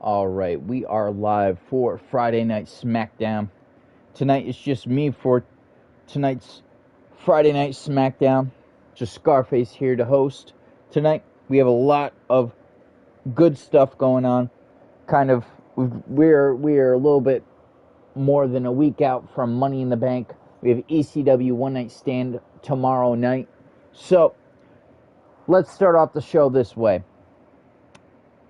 Alright, we are live for Friday Night Smackdown. Tonight it's just me for tonight's Friday Night Smackdown. Just Scarface here to host. Tonight we have a lot of good stuff going on. We're a little bit more than a week out from Money in the Bank. We have ECW One Night Stand tomorrow night. So, let's start off the show this way.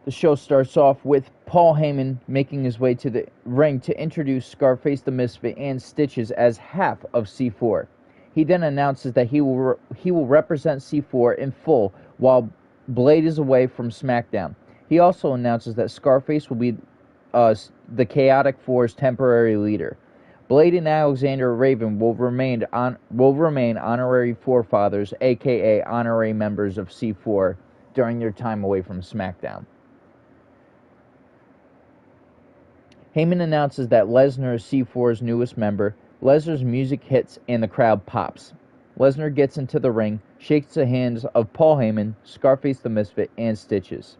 The show starts off with Paul Heyman making his way to the ring to introduce Scarface the Misfit and Stitches as half of C4. He then announces that he will represent C4 in full while Blade is away from SmackDown. He also announces that Scarface will be the Chaotic Four's temporary leader. Blade and Alexander Raven will remain honorary forefathers, aka honorary members of C4, during their time away from SmackDown. Heyman announces that Lesnar is C4's newest member. Lesnar's music hits and the crowd pops. Lesnar gets into the ring, shakes the hands of Paul Heyman, Scarface the Misfit, and Stitches.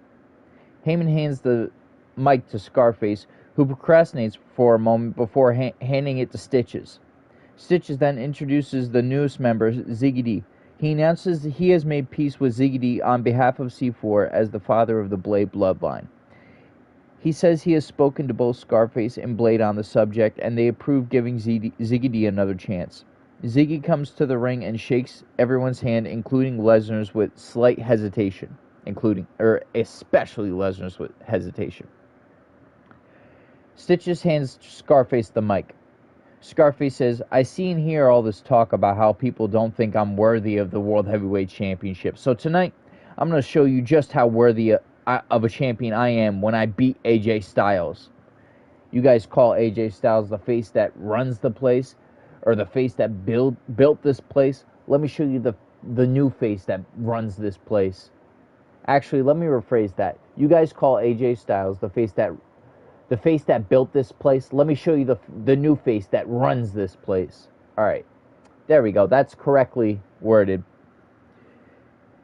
Heyman hands the mic to Scarface, who procrastinates for a moment before handing it to Stitches. Stitches then introduces the newest member, Ziggy D. He announces that he has made peace with Ziggy D on behalf of C4 as the father of the Blade bloodline. He says he has spoken to both Scarface and Blade on the subject, and they approve giving Ziggy D another chance. Ziggy comes to the ring and shakes everyone's hand, including Lesnar's with slight hesitation. Especially Lesnar's with hesitation. Stitches hands Scarface the mic. Scarface says, "I see and hear all this talk about how people don't think I'm worthy of the World Heavyweight Championship. So tonight, I'm going to show you just how worthy of a champion I am when I beat AJ Styles." You guys call AJ Styles the face that runs the place, or the face that built this place. Let me show you the new face that runs this place. Actually, let me rephrase that. You guys call AJ Styles the face that built this place. Let me show you the new face that runs this place. All right, there we go. That's correctly worded.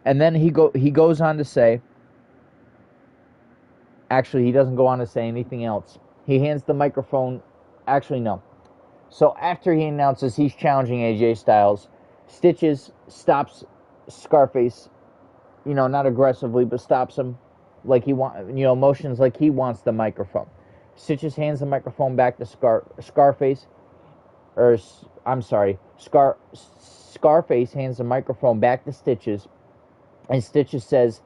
And then he goes on to say. Actually, he doesn't go on to say anything else. He hands the microphone. Actually, no. So after he announces he's challenging AJ Styles, Stitches stops Scarface, not aggressively, but stops him like he motions like he wants the microphone. Stitches hands the microphone back to Scarface. Scarface hands the microphone back to Stitches, and Stitches says,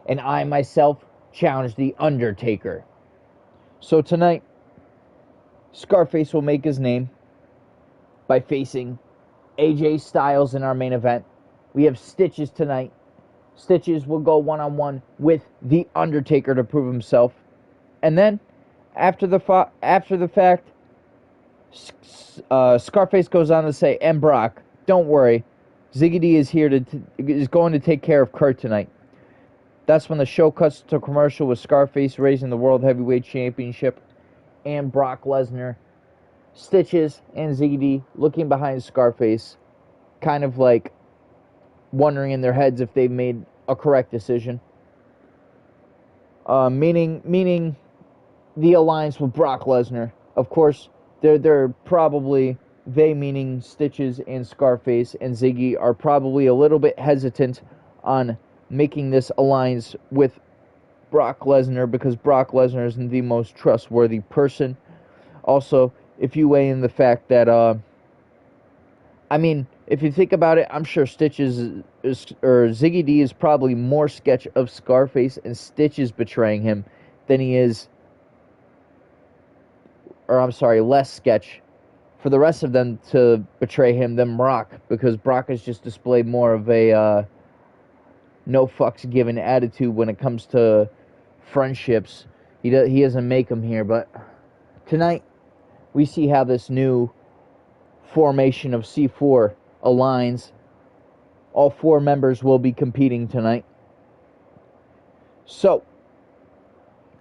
"And I myself challenge The Undertaker." So tonight, Scarface will make his name by facing AJ Styles in our main event. We have Stitches tonight. Stitches will go one-on-one with The Undertaker to prove himself. And then, after the fact, Scarface goes on to say, "And Brock, don't worry, Ziggy D is going to take care of Kurt tonight." That's when the show cuts to commercial with Scarface raising the World Heavyweight Championship and Brock Lesnar. Stitches and Ziggy D looking behind Scarface, kind of like wondering in their heads if they've made a correct decision. Meaning the alliance with Brock Lesnar. Of course, they're probably, they meaning Stitches and Scarface and Ziggy, are probably a little bit hesitant on making this alliance with Brock Lesnar because Brock Lesnar isn't the most trustworthy person. Also, if you weigh in the fact that, if you think about it, I'm sure Ziggy D is probably more sketch of Scarface and Stitches betraying him than he is, less sketch for the rest of them to betray him than Brock, because Brock has just displayed more of a, no fucks given attitude when it comes to friendships. He doesn't make them here, but tonight we see how this new formation of C4 aligns. All 4 members will be competing tonight. So,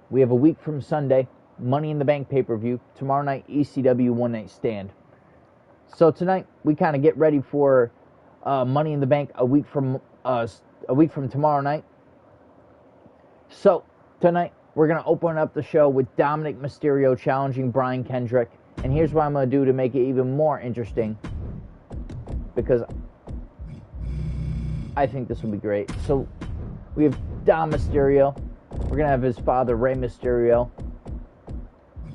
we have a week from Sunday, Money in the Bank pay-per-view. Tomorrow night, ECW One Night Stand. So tonight, we kind of get ready for Money in the Bank a week from tomorrow night. So, tonight, we're going to open up the show with Dominic Mysterio challenging Brian Kendrick. And here's what I'm going to do to make it even more interesting, because I think this will be great. So we have Dom Mysterio. We're going to have his father, Rey Mysterio,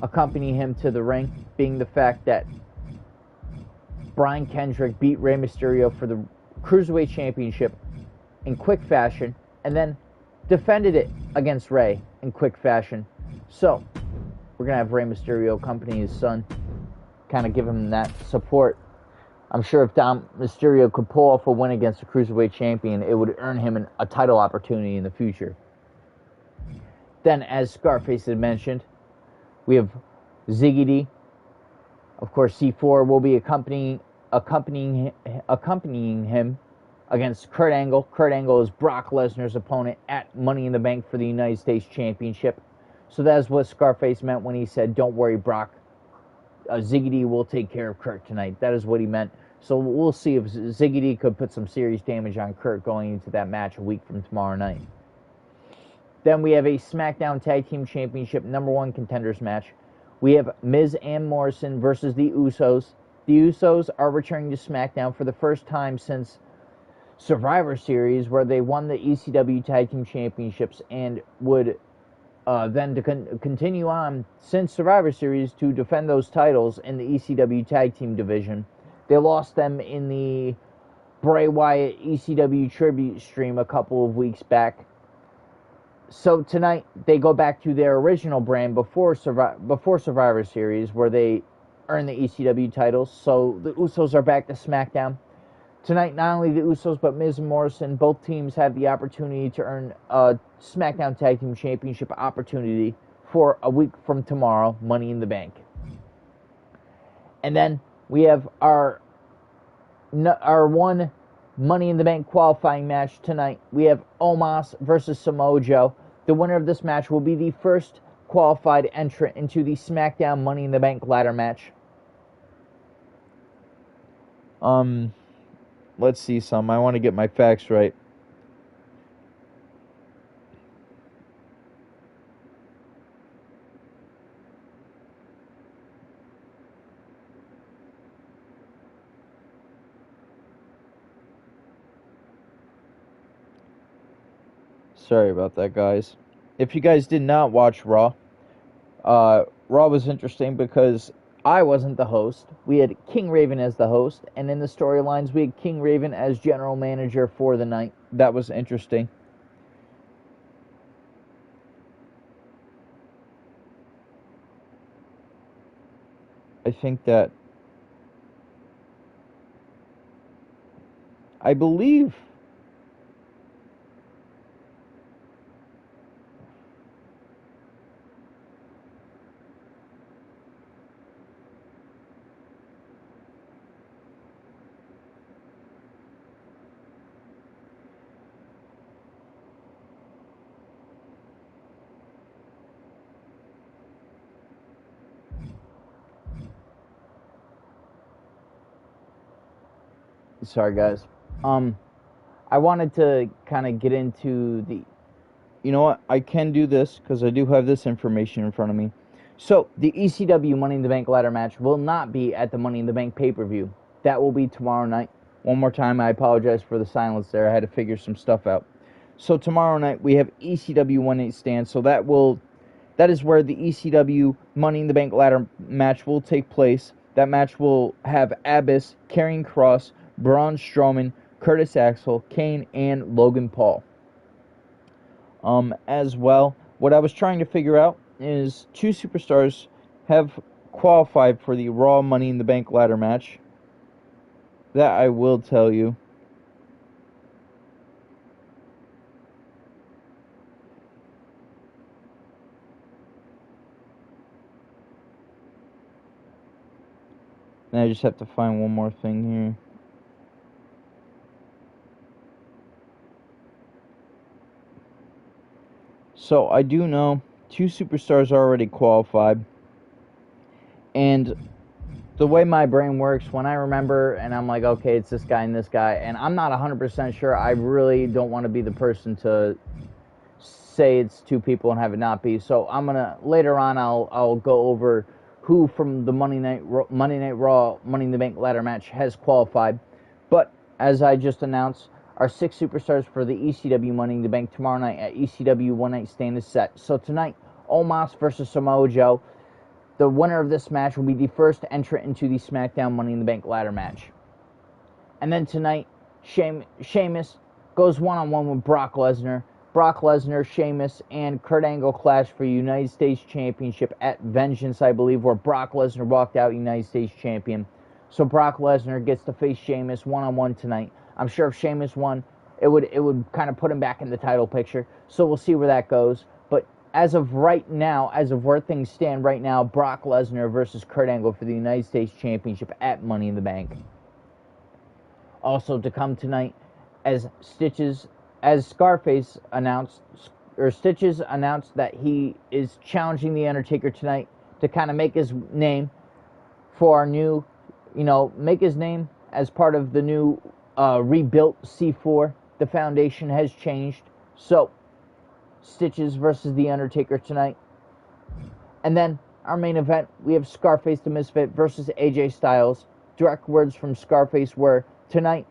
accompany him to the ring, being the fact that Brian Kendrick beat Rey Mysterio for the Cruiserweight Championship in quick fashion, and then defended it against Rey in quick fashion. So we're going to have Rey Mysterio accompany his son, kind of give him that support. I'm sure if Dom Mysterio could pull off a win against the Cruiserweight Champion, it would earn him a title opportunity in the future. Then, as Scarface had mentioned, we have Ziggy D. Of course, C4 will be accompanying him against Kurt Angle. Kurt Angle is Brock Lesnar's opponent at Money in the Bank for the United States Championship. So that is what Scarface meant when he said, "Don't worry, Brock. Ziggy D will take care of Kurt tonight." That is what he meant. So we'll see if Ziggy D could put some serious damage on Kurt going into that match a week from tomorrow night. Then we have a SmackDown Tag Team Championship #1 contenders match. We have Miz and Morrison versus the Usos. The Usos are returning to SmackDown for the first time since Survivor Series, where they won the ECW Tag Team Championships and would then continue on since Survivor Series to defend those titles in the ECW Tag Team division. They lost them in the Bray Wyatt ECW tribute stream a couple of weeks back. So tonight they go back to their original brand before Survivor Series, where they earned the ECW titles. So the Usos are back to SmackDown. Tonight, not only the Usos, but Miz and Morrison, both teams have the opportunity to earn a SmackDown Tag Team Championship opportunity for a week from tomorrow, Money in the Bank. And then we have our one Money in the Bank qualifying match tonight. We have Omos versus Samoa Joe. The winner of this match will be the first qualified entrant into the SmackDown Money in the Bank ladder match. Let's see some. I want to get my facts right. Sorry about that, guys. If you guys did not watch Raw, Raw was interesting because I wasn't the host. We had King Raven as the host, and in the storylines, we had King Raven as general manager for the night. That was interesting. I think that I believe sorry guys. I wanted to kind of get into the, you know what, I can do this because I do have this information in front of me. So, the ECW Money in the Bank ladder match will not be at the Money in the Bank pay-per-view. That will be tomorrow night. One more time, I apologize for the silence there. I had to figure some stuff out. So, tomorrow night, we have ECW One Night Stand. So, that is where the ECW Money in the Bank ladder match will take place. That match will have Abyss, Karrion Kross, Braun Strowman, Curtis Axel, Kane, and Logan Paul. As well, what I was trying to figure out is two superstars have qualified for the Raw Money in the Bank ladder match. That I will tell you. And I just have to find one more thing here. So I do know two superstars are already qualified. And the way my brain works, when I remember and I'm like, okay, it's this guy and I'm not 100% sure, I really don't want to be the person to say it's two people and have it not be. So I'm gonna later on I'll go over who from the Monday Night Raw Money in the Bank ladder match has qualified. But as I just announced, our 6 superstars for the ECW Money in the Bank tomorrow night at ECW One Night Stand is set. So tonight, Omos versus Samoa Joe. The winner of this match will be the first entrant into the SmackDown Money in the Bank ladder match. And then tonight, Sheamus goes one-on-one with Brock Lesnar. Brock Lesnar, Sheamus, and Kurt Angle clash for United States Championship at Vengeance, I believe, where Brock Lesnar walked out United States Champion. So Brock Lesnar gets to face Sheamus one-on-one tonight. I'm sure if Sheamus won, it would kind of put him back in the title picture. So we'll see where that goes. But as of right now, as of where things stand right now, Brock Lesnar versus Kurt Angle for the United States Championship at Money in the Bank. Also to come tonight, as Scarface announced, or Stitches announced that he is challenging The Undertaker tonight to kind of make his name for our new, make his name as part of the new rebuilt C4. The foundation has changed. So, Stitches versus The Undertaker tonight. And then, our main event, we have Scarface the Misfit versus AJ Styles. Direct words from Scarface were, tonight,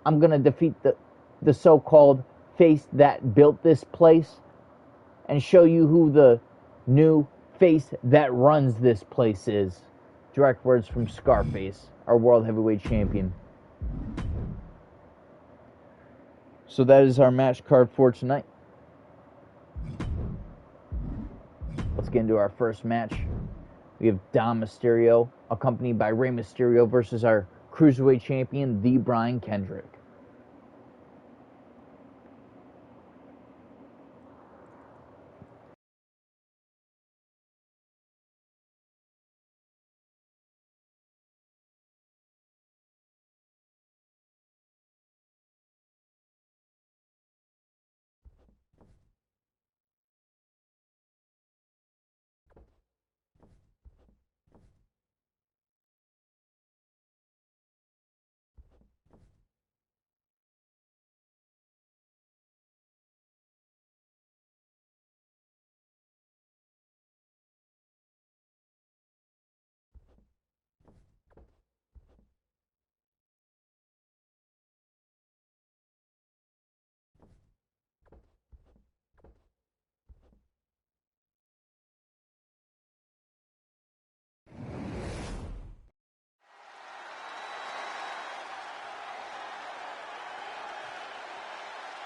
I'm going to defeat the so-called face that built this place and show you who the new face that runs this place is. Direct words from Scarface, our World Heavyweight Champion. So that is our match card for tonight. Let's get into our first match. We have Dom Mysterio, accompanied by Rey Mysterio versus our Cruiserweight Champion, the Brian Kendrick.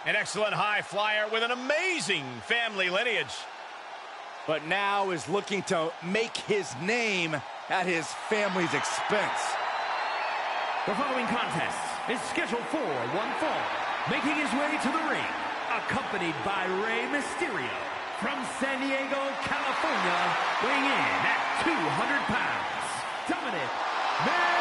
An excellent high flyer with an amazing family lineage. But now is looking to make his name at his family's expense. The following contest is scheduled for one fall. Making his way to the ring, accompanied by Rey Mysterio. From San Diego, California, weighing in at 200 pounds, Dominic Mysterio!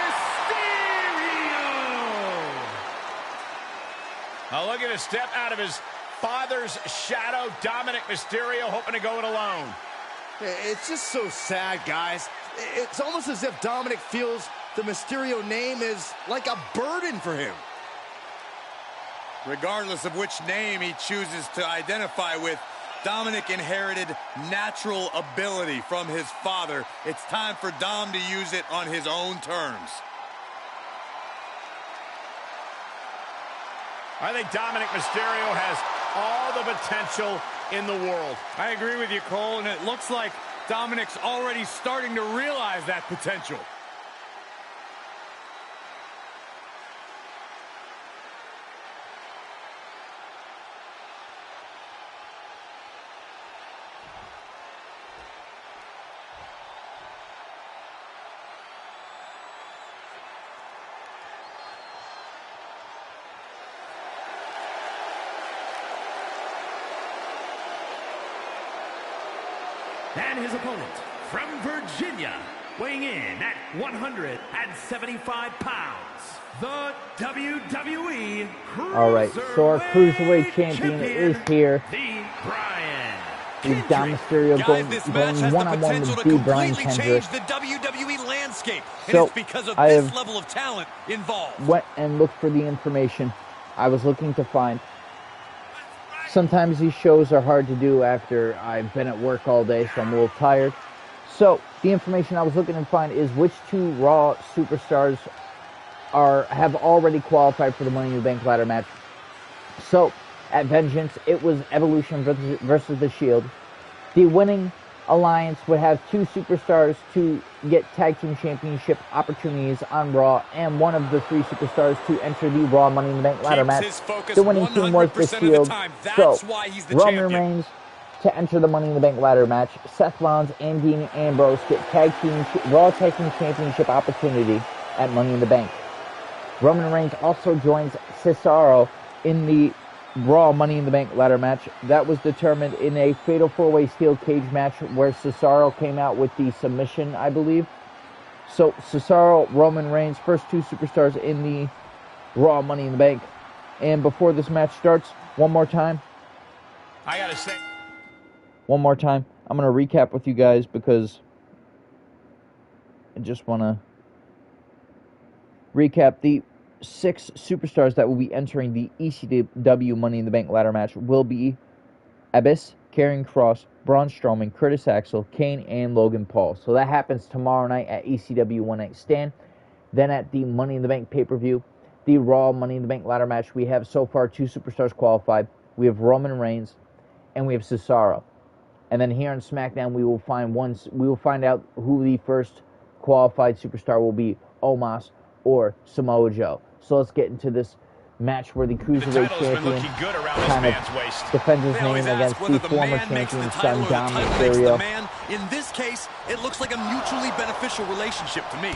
Now look at his step out of his father's shadow. Dominic Mysterio hoping to go it alone. It's just so sad, guys. It's almost as if Dominic feels the Mysterio name is like a burden for him. Regardless of which name he chooses to identify with, Dominic inherited natural ability from his father. It's time for Dom to use it on his own terms. I think Dominic Mysterio has all the potential in the world. I agree with you, Cole, and it looks like Dominic's already starting to realize that potential. And his opponent, from Virginia, weighing in at 175 pounds, the WWE Cruiserweight All right, so our Cruiserweight Champion is here. The Brian With Dom Mysterio going one-on-one with the Brian Kendrick. The WWE landscape. So, it's because of I this level of talent involved. Went and looked for the information I was looking to find. Sometimes these shows are hard to do after I've been at work all day, so I'm a little tired. So, the information I was looking to find is which 2 Raw superstars have already qualified for the Money in the Bank ladder match. So, at Vengeance, it was Evolution versus The Shield. The winning alliance would have 2 superstars to get tag team championship opportunities on Raw, and one of the 3 superstars to enter the Raw Money in the Bank ladder match. The winning team was The Shield. So, Roman Reigns to enter the Money in the Bank ladder match. Seth Rollins and Dean Ambrose get Raw Tag Team Championship opportunity at Money in the Bank. Roman Reigns also joins Cesaro in the Raw Money in the Bank ladder match. That was determined in a fatal 4-way steel cage match where Cesaro came out with the submission, I believe. So Cesaro, Roman Reigns, first 2 superstars in the Raw Money in the Bank. And before this match starts, one more time, I'm going to recap with you guys because I just want to recap the 6 superstars that will be entering the ECW Money in the Bank ladder match will be Abyss, Karrion Kross, Braun Strowman, Curtis Axel, Kane, and Logan Paul. So that happens tomorrow night at ECW One Night Stand. Then at the Money in the Bank pay-per-view, the Raw Money in the Bank ladder match, we have so far 2 superstars qualified. We have Roman Reigns and we have Cesaro. And then here on SmackDown, we will find out who the first qualified superstar will be, Omos or Samoa Joe. So let's get into this match where the Cruiserweight champion kind of defends his name against the former champion's son, Dom Mysterio. In this case, it looks like a mutually beneficial relationship to me.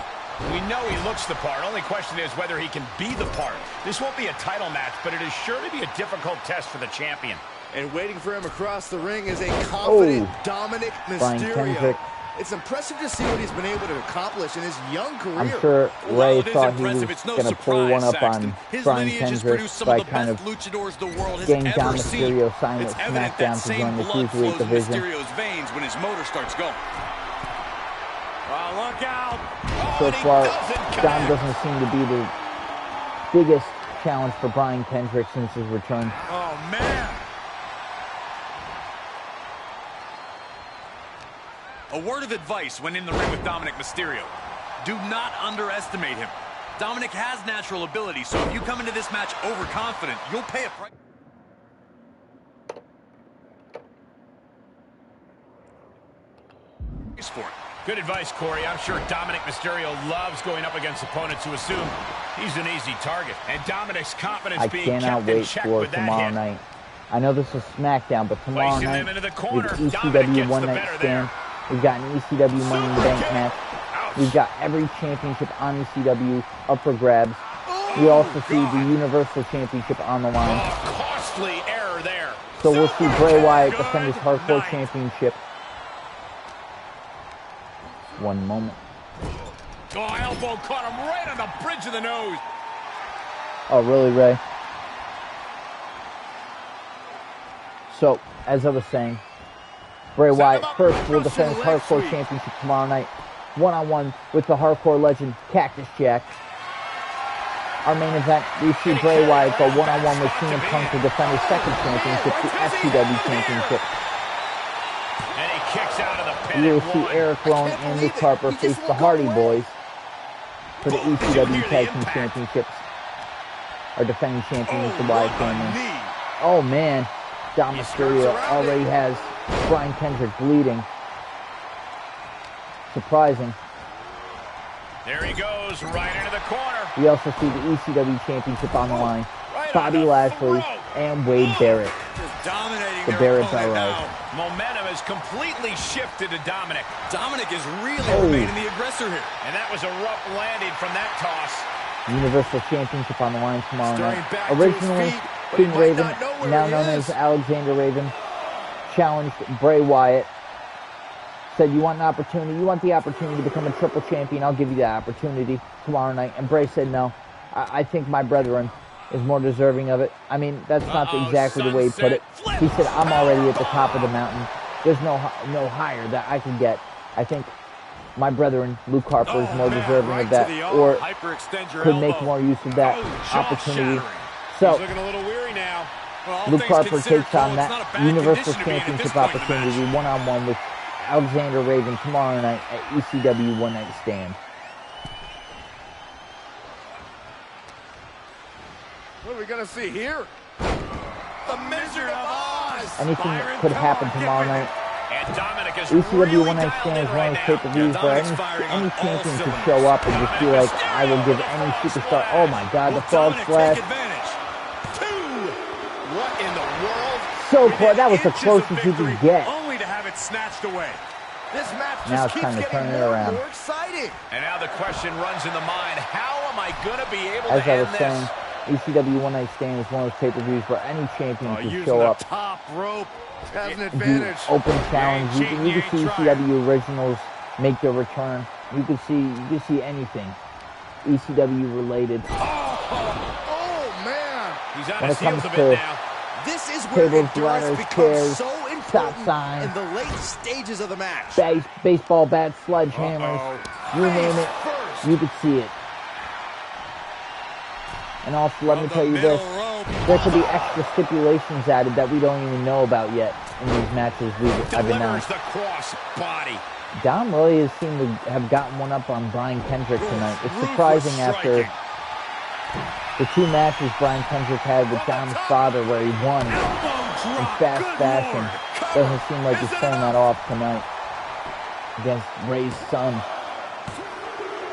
We know he looks the part. Only question is whether he can be the part. This won't be a title match, but it is sure to be a difficult test for the champion. And waiting for him across the ring is a confident Dominic Mysterio. It's impressive to see what he's been able to accomplish in his young career. I'm sure Ray thought he was going to pull one up on Brian Kendrick by kind of getting Dom Mysterio signed with SmackDown to join the Cruiserweight division. Veins when his motor starts going. Look out. So far, Dom doesn't seem to be the biggest challenge for Brian Kendrick since his return. Oh, man. A word of advice when in the ring with Dominic Mysterio. Do not underestimate him. Dominic has natural ability, so if you come into this match overconfident, you'll pay a price for it. Good advice, Corey. I'm sure Dominic Mysterio loves going up against opponents who assume he's an easy target. And Dominic's confidence being kept in check with that hit. I cannot wait for tomorrow night. I know this is SmackDown, but tomorrow night with ECW One Night Stand, we've got an ECW Money in the Bank match. We've got every championship on ECW up for grabs. We also see the Universal Championship on the line. Costly error there. So we'll see Bray Wyatt defend his Hardcore Championship. One moment. Oh, elbow caught him right on the bridge of the nose. Oh, really, Ray? So, as I was saying, Bray Wyatt first will defend his Hardcore Championship tomorrow night, one-on-one with the Hardcore legend, Cactus Jack. Our main event, we see Bray Wyatt go one-on-one with CM Punk to defend his second championship, the FTW Championship. And he kicks out of the pin. We will see Eric Rowan and Luke Harper face the Hardy Boys for the ECW Tag Team Championships. Our defending champions, the Wyatt family. Oh man, Dom Mysterio already has Brian Kendrick bleeding. Surprising. There he goes, right into the corner. We also see the ECW Championship on the line. Bobby Lashley and Wade Barrett. Dominating the Barrett Bellas. Momentum has completely shifted to Dominic. Dominic is really remaining the aggressor here. And that was a rough landing from that toss. Universal Championship on the line tomorrow night. Originally, King Raven, now known as Alexander Raven, challenged Bray Wyatt. Said, you want an opportunity? You want the opportunity to become a triple champion? I'll give you that opportunity tomorrow night. And Bray said, no. I think my brethren is more deserving of it. I mean, that's not exactly the way he put it. He said, I'm already at the top of the mountain. There's no higher that I can get. I think my brethren, Luke Harper, is more deserving of that, or could make more use of that opportunity. So, he's looking a little weary now. Well, Luke Harper takes Cole, on that Universal Championship opportunity one-on-one with Alexander Raven tomorrow night at ECW One Night Stand. What are we going to see here? The Wizard of Oz! Anything could happen tomorrow night. And Dominic is ECW One Night Stand is one of those pay-per-views where any champion can show up and just be like, I will give any superstar. Oh my God, the frog splash. What in the world? So close. That was the closest you could get. Only to have it snatched away. This match Now just it's time keeps to turn getting it more around. and more exciting. And now the question runs in the mind, how am I going to be able As to I was end saying, this? ECW One Night Stand is one of those pay-per-views where any champion can show up. Top rope has an Do advantage. open challenge. You can see ECW originals make their return. You can see anything ECW related. Oh man! He's on When his it comes heels a to bit now. This is where tables, endurance ladders, becomes chairs, so stop important signs, in the late stages of the match. baseball bats, sledgehammers, you name it, you could see it. And also, let me tell you this, there could be extra stipulations added that we don't even know about yet in these matches I've announced. The cross body. Dom really has seemed to have gotten one up on Brian Kendrick tonight. It's surprising after the two matches Brian Kendrick had with Dom's father where he won in fast fashion. Doesn't seem like he's pulling that off tonight against Ray's son.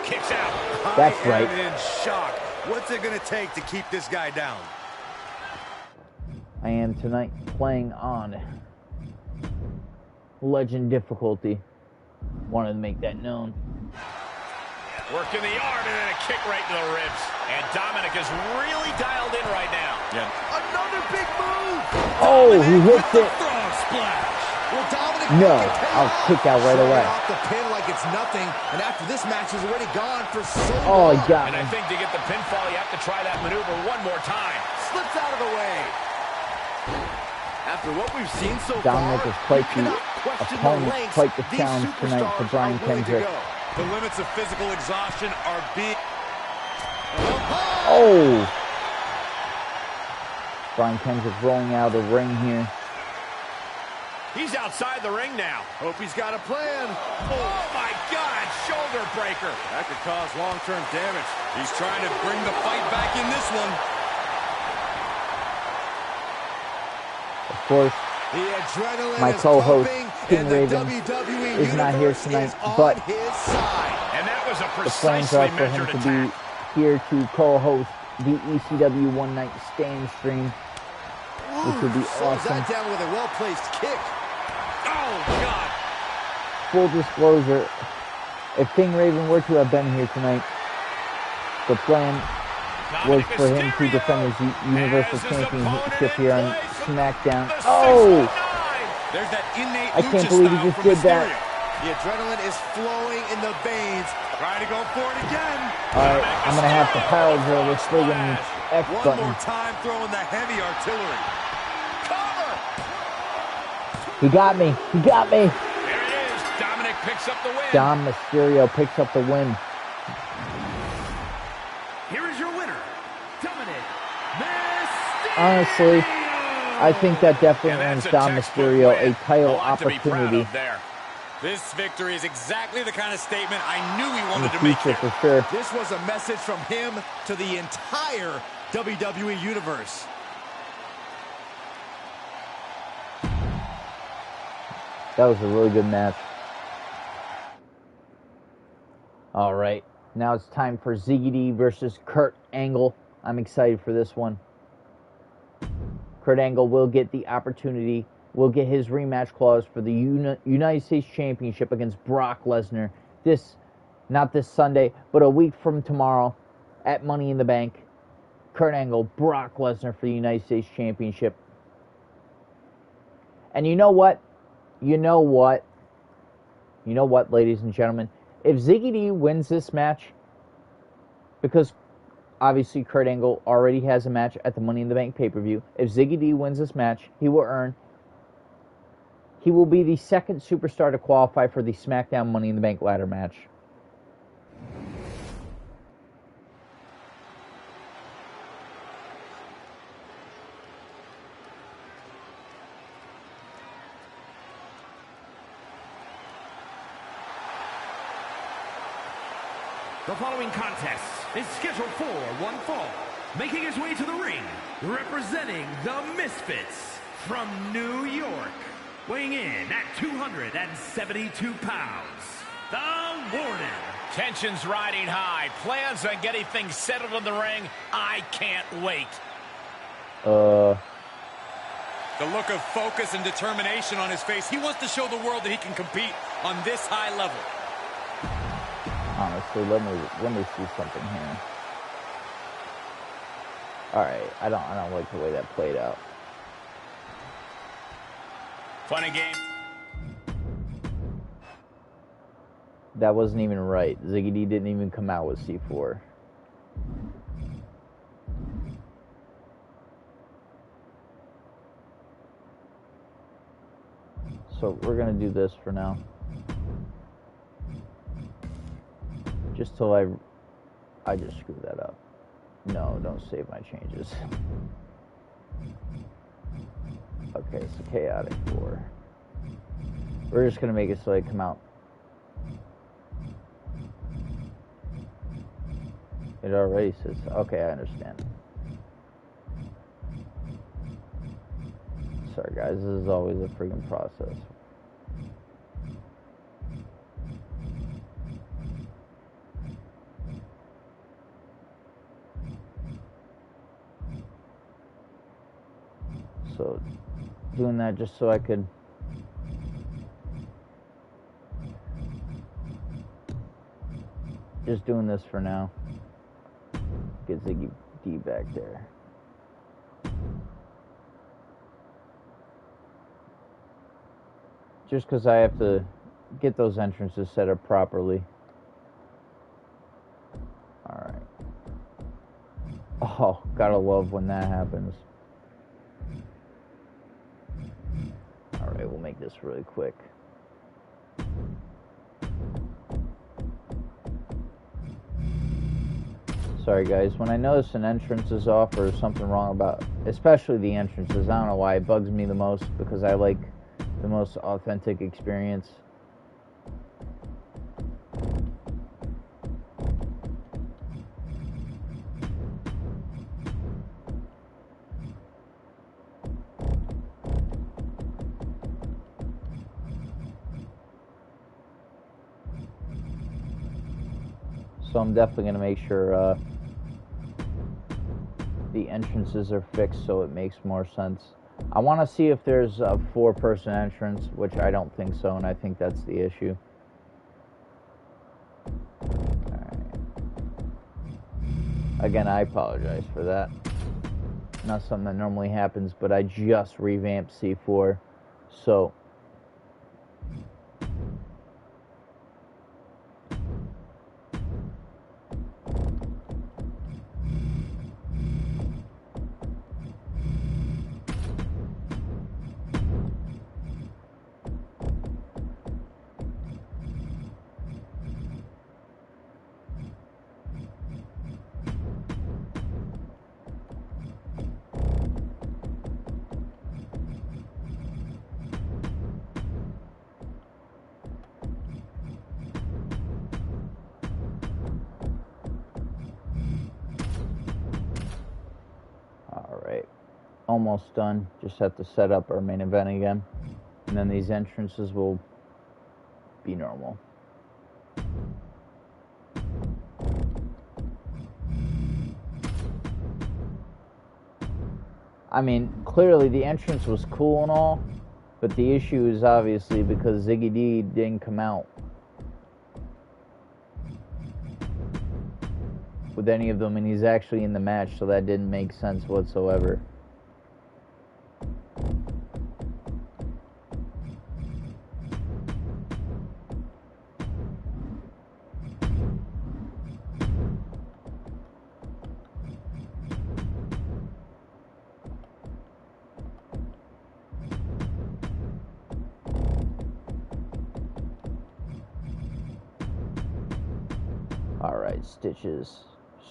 Kicks out. That's right. I am in shock. What's it going to take to keep this guy down? I am tonight playing on Legend difficulty. Wanted to make that known. Working the arm and then a kick right to the ribs. And Dominic is really dialed in right now. Yeah. Another big move. Oh, he hits it. Frog splash. Well, Dominic No, I'll kick out right away. Off the pin like it's nothing, and after this match, he's already gone for so Oh, long. he got And I me. think to get the pinfall, you have to try that maneuver one more time. Slips out of the way. After what we've seen so Dominic far, is quite you the cannot question opponent, lengths quite the these challenge tonight for superstars Brian are willing to Kendrick. go. The limits of physical exhaustion are being... Oh! Brian Kendrick rolling out of the ring here. He's outside the ring now. Hope he's got a plan. Oh my God, shoulder breaker. That could cause long-term damage. He's trying to bring the fight back in this one. Of course, The adrenaline my is co-host, pumping, King and the Raven, WWE is not here Universe tonight, is on but his side. And that was a the plans precisely are for him measured to attack. be here to co-host the ECW One Night Stand stream, which would be Slows awesome. that down with a well-placed kick. Oh, God. Full disclosure, if King Raven were to have been here tonight, the plan was for him to defend his Universal Championship here on SmackDown. Oh! There's that innate I can't lucha believe he style just from did that. Mysterio. The adrenaline is flowing in the veins. Trying to go for it again. Alright, I'm gonna have to power drill this friggin' X One button. more time throwing the heavy artillery. Cover! He got me. He got me. There it is. Dominic picks up the win. Dom Mysterio picks up the win. Here is your winner, Dominic Mysterio. Honestly, I think that definitely And earns that's a Dom textbook Mysterio win. a title A lot to be proud opportunity of there. This victory is exactly the kind of statement I knew he in wanted the to make future here. for sure. This was a message from him to the entire WWE Universe. That was a really good match. Alright, now it's time for ZD versus Kurt Angle. I'm excited for this one. Kurt Angle will get the opportunity, will get his rematch clause for the United States Championship against Brock Lesnar. Not this Sunday, but a week from tomorrow at Money in the Bank. Kurt Angle, Brock Lesnar for the United States Championship. And you know what? You know what, ladies and gentlemen? If Ziggy D wins this match, because obviously Kurt Angle already has a match at the Money in the Bank pay-per-view. If Ziggy D wins this match, he will be the second superstar to qualify for the SmackDown Money in the Bank ladder match. The following contest is scheduled for one fall. Making his way to the ring, representing the Misfits from New York. Weighing in at 272 pounds, the Warden. Tensions riding high. Plans on getting things settled in the ring. I can't wait. The look of focus and determination on his face. He wants to show the world that he can compete on this high level. Honestly, let me see something here. All right, I don't like the way that played out. Fun and game. That wasn't even right. Ziggy D didn't even come out with C4. So we're gonna do this for now. Just till I just screwed that up. No, don't save my changes. Okay, so chaotic 4. We're just gonna make it so I come out. It already says, okay, I understand. Sorry guys, this is always a freaking process. So, doing that just so I could just doing this for now. Get Ziggy D back there. Just because I have to get those entrances set up properly. Alright. Oh, gotta love when that happens. Alright, we'll make this really quick. Sorry guys, when I notice an entrance is off or something wrong about, especially the entrances, I don't know why it bugs me the most, because I like the most authentic experience. So I'm definitely going to make sure the entrances are fixed so it makes more sense. I want to see if there's a 4-person entrance, which I don't think so, and I think that's the issue. Alright. Again, I apologize for that. Not something that normally happens, but I just revamped C4, so... Almost done. Just have to set up our main event again, and then these entrances will be normal. I mean, clearly the entrance was cool and all, but the issue is obviously because Ziggy D didn't come out with any of them, and he's actually in the match, so that didn't make sense whatsoever. Alright, Stitches,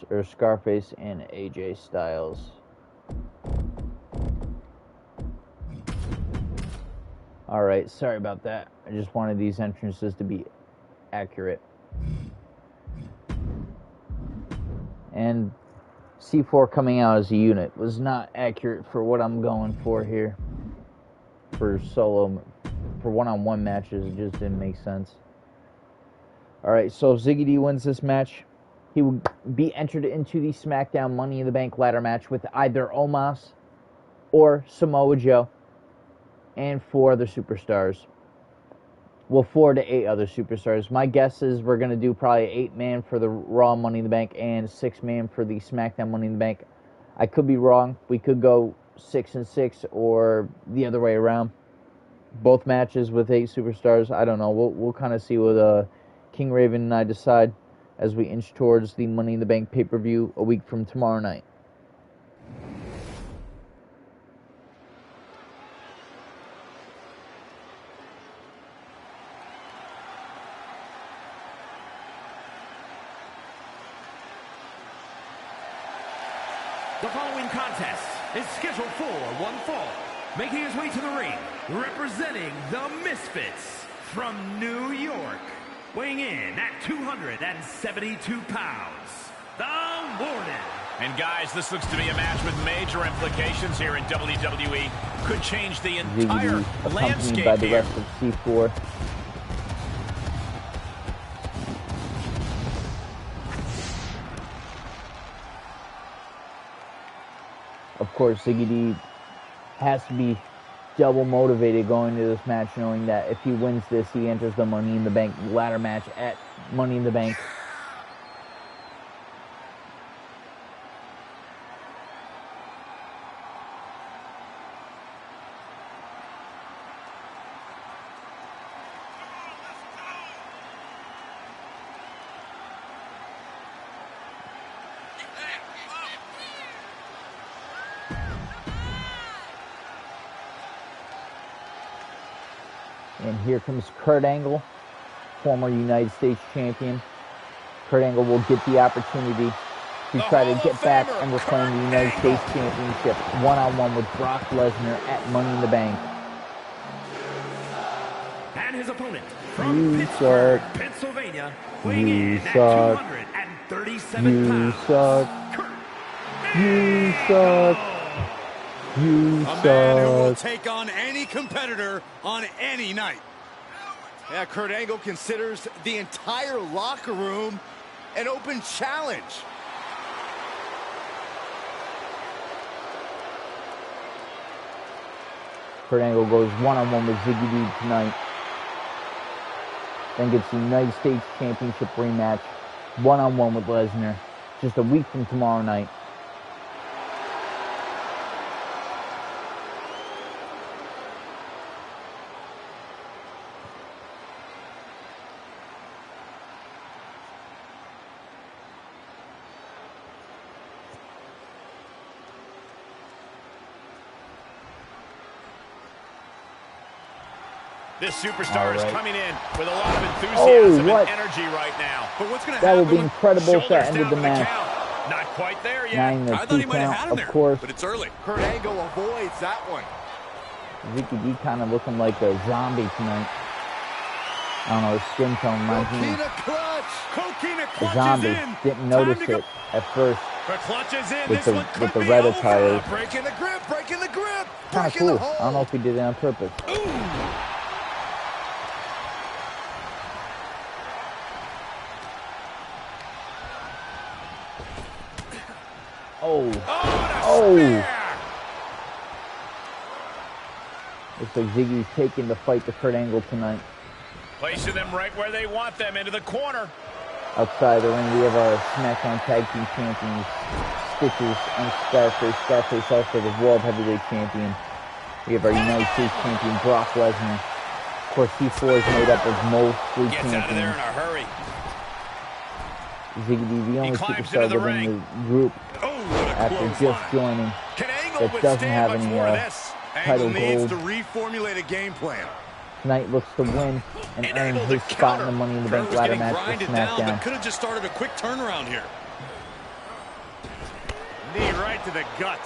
or Scarface and AJ Styles. Alright, sorry about that. I just wanted these entrances to be accurate. And C4 coming out as a unit was not accurate for what I'm going for here. For solo, for one-on-one matches, it just didn't make sense. Alright, so if Ziggy D wins this match, he will be entered into the SmackDown Money in the Bank ladder match with either Omos or Samoa Joe and 4 other superstars. Well, 4 to 8 other superstars. My guess is we're going to do probably 8-man for the Raw Money in the Bank and 6-man for the SmackDown Money in the Bank. I could be wrong. We could go 6 and 6 or the other way around. Both matches with 8 superstars. I don't know. We'll kind of see what King Raven and I decide as we inch towards the Money in the Bank pay-per-view a week from tomorrow night. The following contest is scheduled for one fall. Making his way to the ring, representing the Misfits from New York. Weighing in at 272 pounds, the Warden. And guys, this looks to be a match with major implications here in WWE. Could change the entire landscape by the here. rest of C4. Of course, Ziggy D has to be double motivated going into this match, knowing that if he wins this, he enters the Money in the Bank ladder match at Money in the Bank. And here comes Kurt Angle, former United States champion. Kurt Angle will get the opportunity to try to get back and reclaim the United States Championship one-on-one with Brock Lesnar at Money in the Bank. And his opponent from Pittsburgh, Pennsylvania, weighing in at 237 pounds. You suck. You suck. A man who will take on any competitor on any night. Yeah, Kurt Angle considers the entire locker room an open challenge. Kurt Angle goes one-on-one with Ziggy D tonight. Then gets the United States Championship rematch, one-on-one with Lesnar, just a week from tomorrow night. This superstar is coming in with a lot of enthusiasm and energy right now. But what's going to happen? That would be when incredible if that ended the match. Not quite there yet. I thought he might have had him there, course. But it's early. Kurt Angle avoids that one. Ziggy D kind of looking like a zombie tonight. I don't know, his skin tone reminds me of a zombie. Didn't notice it at first with the red attire. Breaking the grip, breaking the grip. Kind of cool. I don't know if he did it on purpose. Looks like Ziggy's taking the fight to Kurt Angle tonight. Placing them right where they want them, into the corner. Outside the ring, we have our SmackDown Tag Team Champions, Stitches and Scarface. Scarface also the World Heavyweight Champion. We have our United States Champion, Brock Lesnar. Of course, C4 is made up of mostly champions. Gets out of there in a hurry. Ziggy D, the only superstar within the group after just joining that doesn't have any title needs to gold. reformulate a game plan. Tonight looks to win and earn his spot in the Money in the Bank ladder match for SmackDown. Could have just started a quick turnaround here. Knee right to the gut.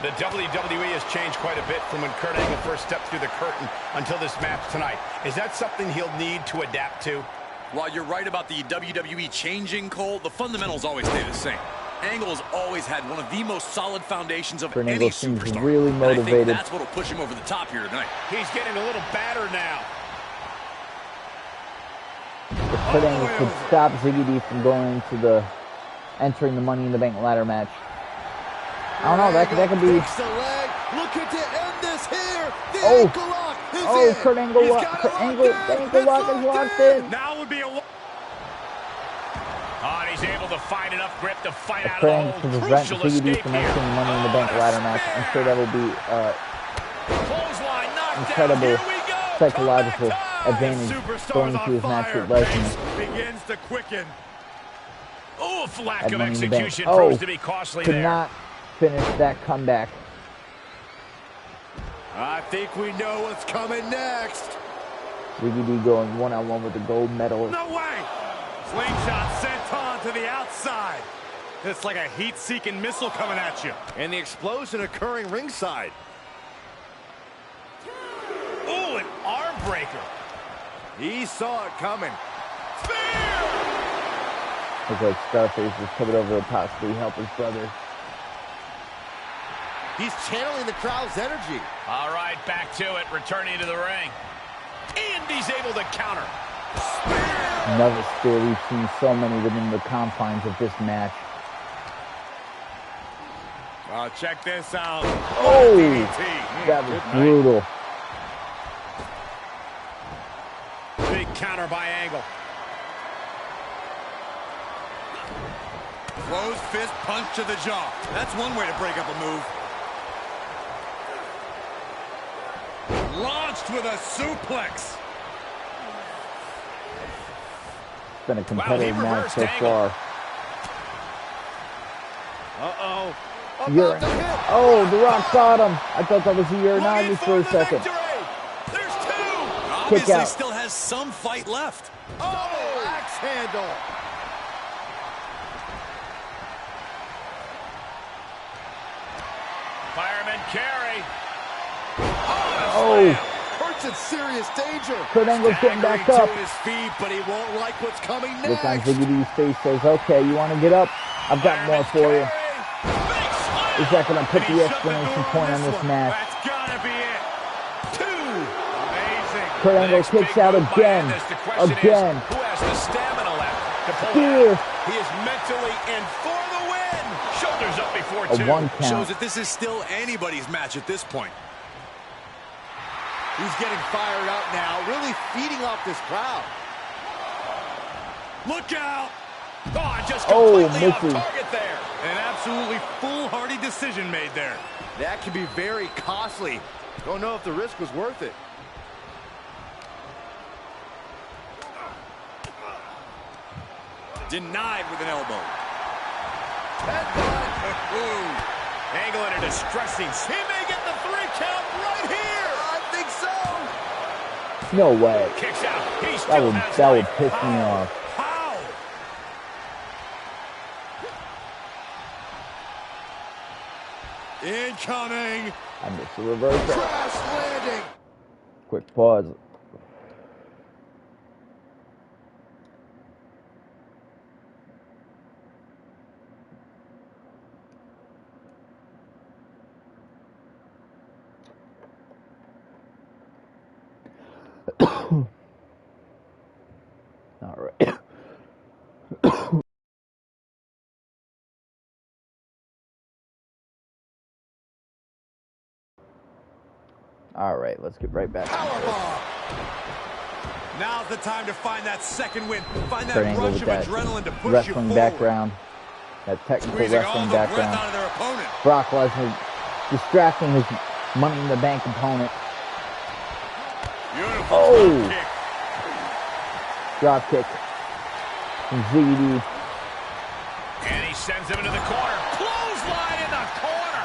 The WWE has changed quite a bit from when Kurt Angle first stepped through the curtain until this match tonight. Is that something he'll need to adapt to? While you're right about the WWE changing, Cole, the fundamentals always stay the same. Angle has always had one of the most solid foundations of any superstar. Really motivated. And I think that's what will push him over the top here tonight. He's getting a little battered now. If Kurt Angle could stop Ziggy D from going into entering the Money in the Bank ladder match. I don't know, that could be. Looking to end this here. The ankle lock is in. Kurt Angle lock is locked in. Now would be a. Oh, and he's able to find enough grip to fight out of the hold. To prevent Ziggy D from entering the Money in the Bank ladder match. I'm sure that will be incredible psychological advantage going into his match with Lesnar. Begins to quicken. Oh, lack of execution proves to be costly there. Could not finish that comeback. I think we know what's coming next. Ziggy D going one-on-one with the gold medalist. No way! Slingshot sent on to the outside. It's like a heat-seeking missile coming at you. And the explosion occurring ringside. Oh, an arm breaker. He saw it coming. Spear! Looks like Scarface is coming over to possibly help his brother. He's channeling the crowd's energy. All right, back to it, returning to the ring. And he's able to counter. Another spear. We've seen so many within the confines of this match. Check this out. Oh, that was brutal. Big counter by Angle. Closed fist punch to the jaw. That's one way to break up a move. Launched with a suplex. It's been a competitive match so far. Uh-oh. Oh, The Rock got him. I thought that was a Uranagi for a second. There's two. Obviously still has some fight left. Oh, axe handle. Fireman carry. Oh. Kurt's in serious danger. Kurt Angle's getting back up. To his feet, but he won't like what's coming next. Look on Ziggy D's face, says, okay, you want to get up? I've got more for you. Is that going to put the exclamation point on this match? That's gotta be it. Two. Amazing. Kurt Angle kicks out again. Again. Who has the stamina left to pull Spear. out? He is mentally in for the win. Shoulders up before A two. 1 count. Shows that this is still anybody's match at this point. He's getting fired up now, really feeding off this crowd. Look out! Oh, just completely off misses. target there. An absolutely foolhardy decision made there. That can be very costly. Don't know if the risk was worth it. Denied with an elbow. Angle in a distressing. He may get the 3 count right here. I think so. No way. Kicks out. He That still would, has that would life. piss me off. How? Incoming. I missed the reversal. Crash landing. Quick pause. All right. All right, let's get right back to Powerbomb. Now's the time to find that second win. Find that Kurt Angle rush with of that adrenaline to push you wrestling forward. background, that technical Squeezing all wrestling the breath background. out of their opponent. Brock Lesnar distracting his Money in the Bank opponent. Beautiful Oh. kick. Drop kick from Ziggy D. And he sends him into the corner. Clothesline in the corner.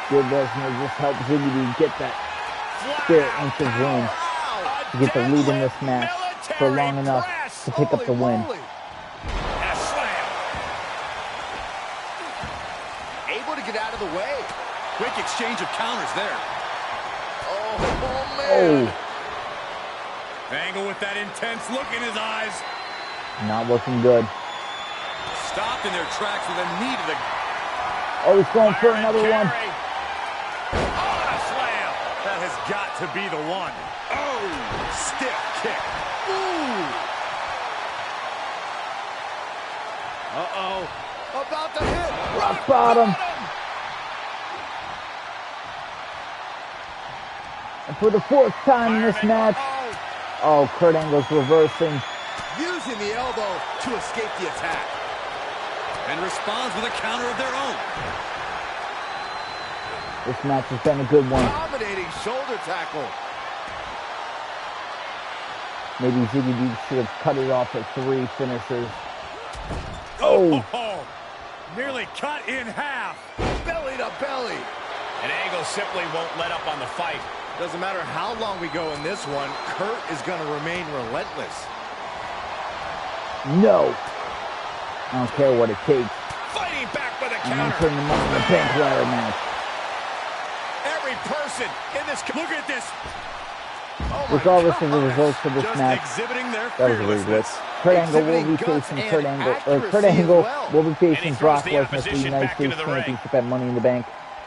Good Lesnar just helped Ziggy D get that spare inch of room to get the lead in this match for long enough to pick up the win. A slam. Able to get out of the way. Quick exchange of counters there. Oh man. Oh, Angle with that intense look in his eyes. Not looking good. Stopped in their tracks with a knee to the... Oh, he's going for another one. Oh, a slam. That has got to be the one. Oh, stiff kick. Ooh. Uh-oh. About to hit. Rock bottom. And for the 4th time in this match. Oh, Kurt Angle's reversing. Using the elbow to escape the attack. And responds with a counter of their own. This match has been a good one. Dominating shoulder tackle. Maybe Ziggy D should have cut it off at 3 finishers. Oh. Nearly cut in half. Belly to belly. And Angle simply won't let up on the fight. Doesn't matter how long we go in this one, Kurt is going to remain relentless. No. I don't care what it takes. Fighting back with a I'm counter. entering the Money in the Bank ladder match. Every person in this... Look at this. Regardless of the results of this Just match, exhibiting their that was a weird glitch. fearlessness. Kurt Angle will Exhibiting be guts facing and Kurt Angle accuracy as well. will be facing And he throws Brock the Lesnar for the opposition United back States into the ring. Championship at Money in the Bank.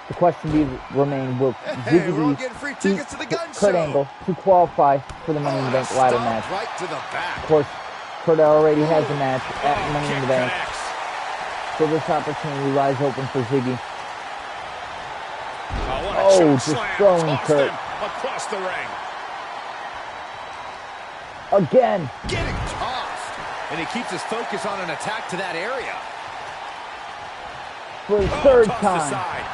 The question remain, will Hey, we're all Ziggy getting free D tickets to the gun Kurt show. Angle to qualify for the Money in the Bank ladder Stomped match? right to the back. Of course, Kurt already has a match at Money in the Bank, Connects. so this opportunity lies open for Ziggy. What a Oh, choke just slam. throwing Tossed Kurt. him across the ring. Again. Getting tossed. And he keeps his focus on an attack to that area. For the 3rd Tossed time. aside.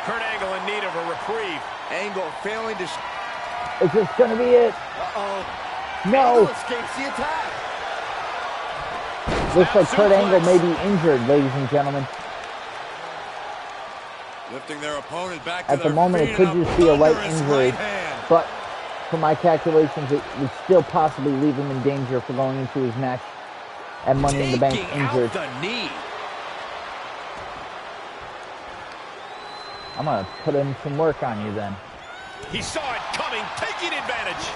Kurt Angle in need of a reprieve. Angle failing to... Is this going to be it? Uh-oh. No. Angle escapes the attack. Looks like Kurt Angle may be injured, ladies and gentlemen. Lifting their opponent back to At the their moment, feet it could and a just be a light thunderous injury, right hand. but for my calculations, it would still possibly leave him in danger for going into his match at Money in the Bank Taking injured. out the knee. I'm going to put in some work on you then. He saw it coming, taking advantage.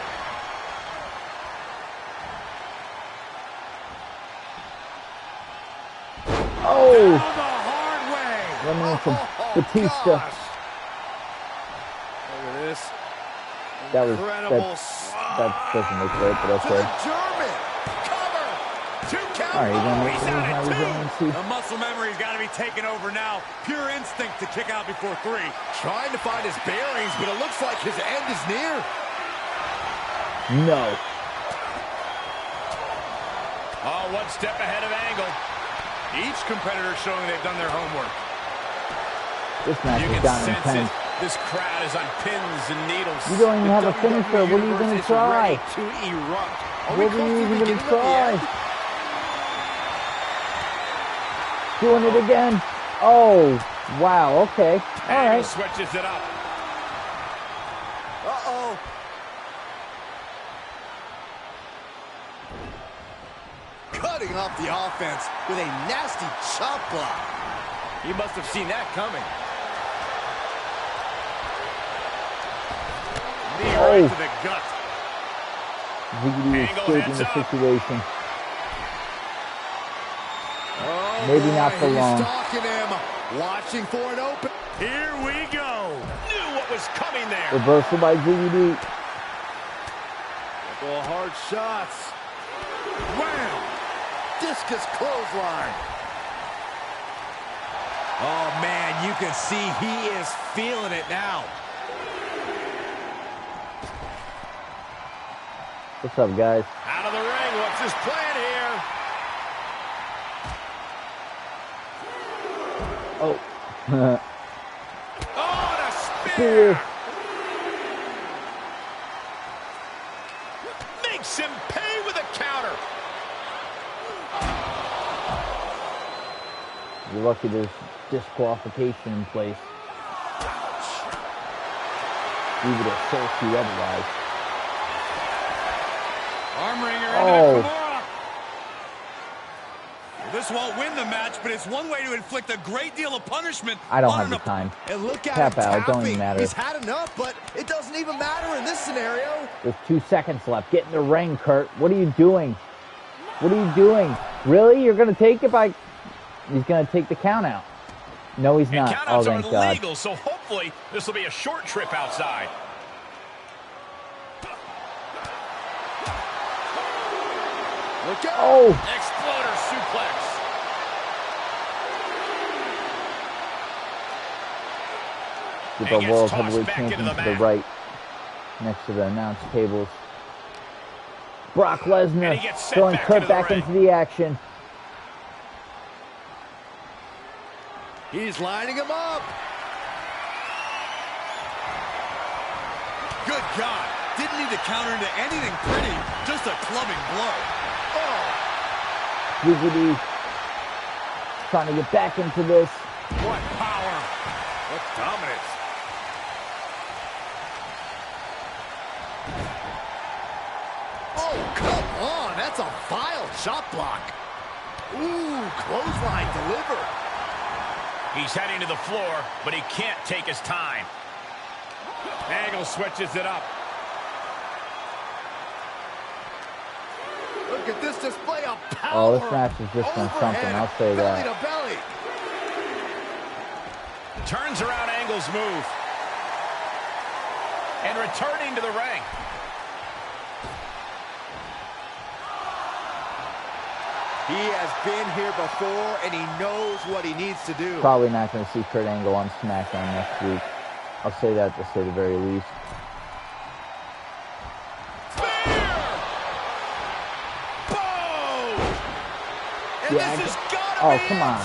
Oh! The hard way. Running from Batista. Gosh. Look at this. That was Incredible that doesn't look great, but to okay. the German. Cover. 2 count. All right, you're going to He's make out me at how we're 2. going to see. The muscle memory's got to be taken over now. Pure instinct to kick out before 3. Trying to find his bearings, but it looks like his end is near. No. Oh, 1 step ahead of Angle. Each competitor showing they've done their homework. This match You is can down sense intense. it. This crowd is on pins and needles. You don't even have a WWE finisher. What are you going to Universe is ready try? to erupt. Are we What are close you to even the going to beginning of the try? end? Doing it again. Oh, wow. Okay. All Angle right. switches it up. Uh-oh. Cutting off the offense with a nasty chop block. You must have seen that coming. Knee right to the gut. Ziggy Angle escaping heads the up. situation. Oh, Maybe boy, not for he's long. stalking him. Watching for an open. Here we go. Knew what was coming there. Reversal by Ziggy D. Couple of hard shots. Wham! Discus clothesline. Oh, man, you can see he is feeling it now. What's up, guys? Out of the ring. What's his plan here? Oh. Oh, and a spear. Spear. Makes him pay with a counter. You're lucky there's disqualification in place. We would have sold you otherwise. Arm wringer Oh. into Kimura. This won't win the match, but it's one way to inflict a great deal of punishment. I don't have the time. And look at Tap him out. It don't even tapping. matter. He's had enough, but it doesn't even matter in this scenario. There's 2 seconds left. Get in the ring, Kurt. What are you doing? What are you doing? Really? You're going to take it by... He's going to take the count out. No, he's not. Oh, thank God. Legal, so hopefully this will be a short trip outside. Look out. Oh! Exploder suplex. With the World Heavyweight Champion to the right, next to the announce tables. Brock Lesnar throwing Kurt back into the action. He's lining him up. Good God. Didn't need to counter into anything pretty. Just a clubbing blow. Wiggity trying to get back into this. What power. What dominance. Oh, come on. That's a vile shot block. Ooh, clothesline delivered. He's heading to the floor, but he can't take his time. Angle switches it up. Look at this display of power. Oh, this match is just on something, I'll say that. Belly to belly. Turns around, Angle's move. And returning to the ring. He has been here before, and he knows what he needs to do. Probably not going to see Kurt Angle on SmackDown next week. I'll say that to say the very least. Yeah, oh, come on.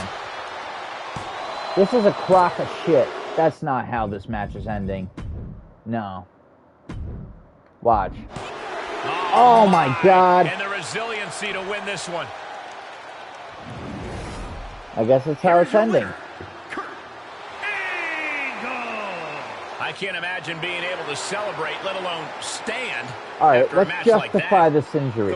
This is a crock of shit. That's not how this match is ending. No. Watch. Oh my God. And the resiliency to win this one. I guess that's how it's ending. I can't imagine being able to celebrate, let alone stand. All right, let's justify this injury.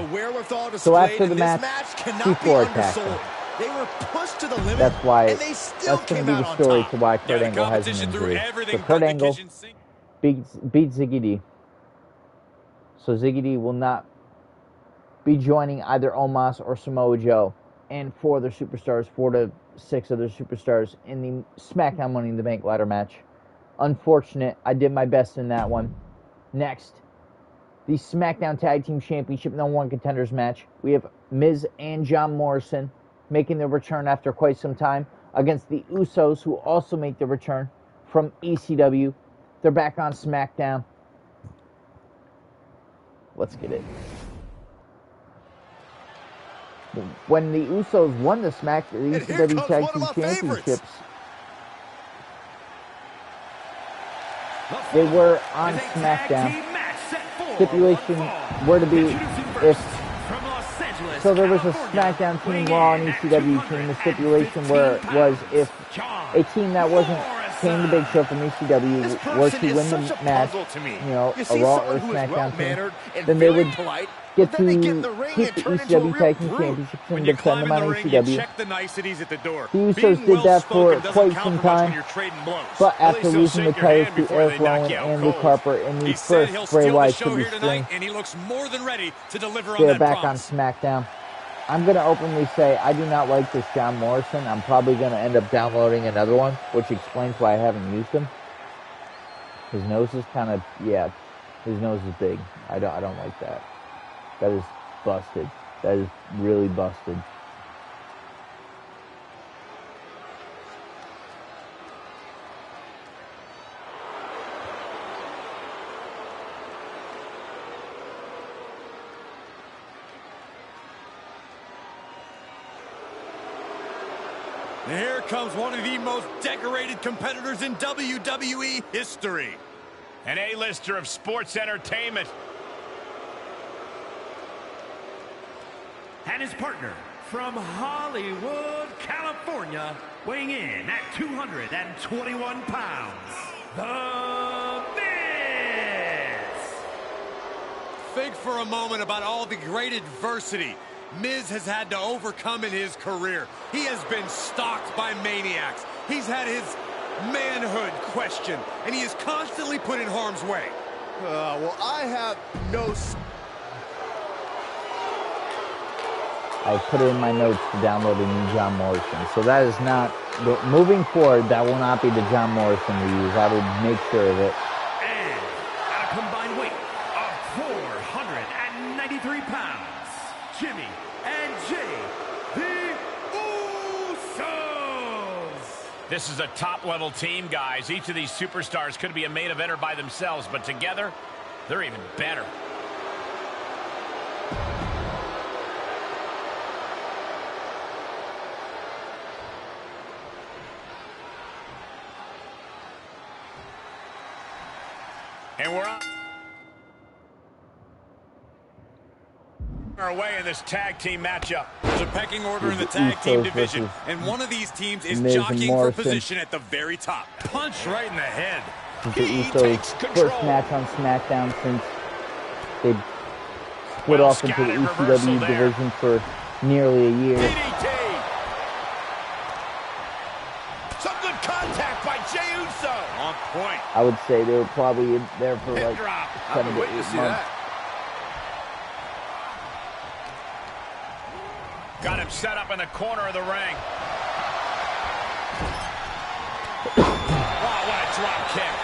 So after the match, C4 attacked him. They were pushed to the limit. That's why. And they still That's going to be the story to why Kurt Angle has an injury. So Kurt Angle beat Ziggy D. So Ziggy D will not be joining either Omos or Samoa Joe and 4 other superstars, 4 to 6 other superstars in the SmackDown Money in the Bank ladder match. Unfortunate. I did my best in that one. Next, the SmackDown Tag Team Championship #1 contenders match. We have Miz and John Morrison making their return after quite some time against the Usos, who also make their return from ECW. They're back on SmackDown. Let's get it. When the Usos won the ECW Tag Team Championships, they were on SmackDown. Stipulation were to be if... So there was a SmackDown team, Raw and ECW team. The stipulation was if a team that wasn't came to Big Show from ECW were to win the match, you know, a Raw or a SmackDown team, then they would get to keep the ECW Tag Team Championships and defend them on ECW. The Usos did that for quite some time, but after losing the titles to Eric Rowan and Luke Harper in the first Bray Wyatt Tribute string, they're back on SmackDown. I'm going to openly say I do not like this John Morrison. I'm probably going to end up downloading another one, which explains why I haven't used him. His nose is kind of, yeah, his nose is big. I don't like that. That is busted. That is really busted. And here comes one of the most decorated competitors in WWE history. An A-lister of sports entertainment. And his partner from Hollywood, California, weighing in at 221 pounds, The Miz. Think for a moment about all the great adversity Miz has had to overcome in his career. He has been stalked by maniacs. He's had his manhood questioned, and he is constantly put in harm's way. Well, I have no... I put it in my notes to download a new John Morrison. So that is not... Moving forward, that will not be the John Morrison we use. I will make sure of it. And at a combined weight of 493 pounds, Jimmy and Jay, the Usos. This is a top-level team, guys. Each of these superstars could be a main eventer by themselves, but together, they're even better. And we're on our way in this tag team matchup. There's a pecking order in the tag team division, and one of these teams is jockeying for position at the very top. Punch right in the head. The Usos' first match on SmackDown since they split off into the ECW division for nearly a year. DDT. Some good contact by Jey Uso. On point. I would say they were probably there for like 7 to 8 months. Got him set up in the corner of the ring. Wow, what a drop kick.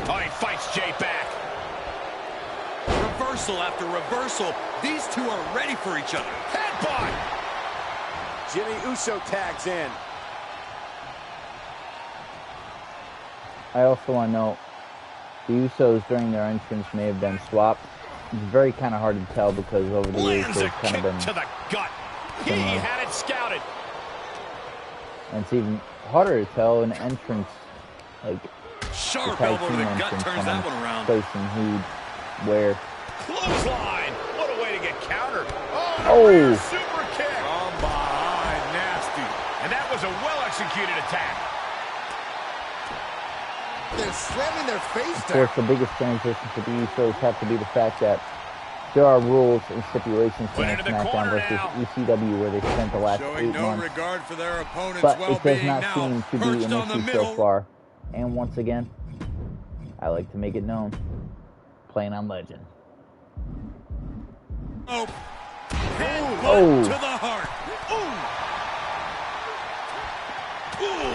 Oh, he fights Jey back. Reversal after reversal. These two are ready for each other. Headbutt. Jimmy Uso tags in. I also want to note, the Usos during their entrance may have been swapped. It's very kind of hard to tell because over the years they've kind of been to the gut. He had it scouted. And it's even harder to tell an entrance, like Sharp the tag elbow to team the gut entrance turns that one around. Placing who'd where. Clothesline. What a way to get countered. Oh! Super kick. From behind, nasty. And that was a well-executed attack. They're slamming their face Of down. course, the biggest transition for the Usos have to be the fact that there are rules and stipulations for next SmackDown versus ECW where they spent the last 8 months. Regard for their opponent's But it does well-being not now. seem to be an issue so far. And once again, I like to make it known, playing on legend. Oh. Oh. To the heart. Ooh. Ooh.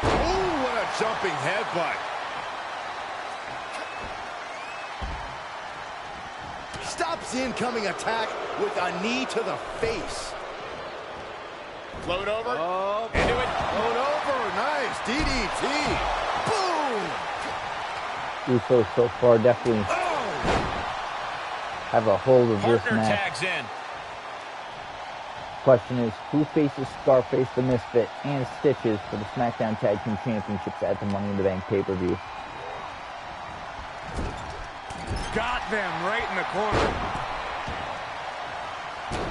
Ooh, what a jumping headbutt. Stops the incoming attack with a knee to the face. Float over. Oh, Into it. float over. Nice. DDT. Boom. Usos so far definitely have a hold of this Partner match. tags in. Question is, who faces Scarface the Misfit and Stitches for the SmackDown Tag Team Championships at the Money in the Bank pay-per-view? Got them right in the corner.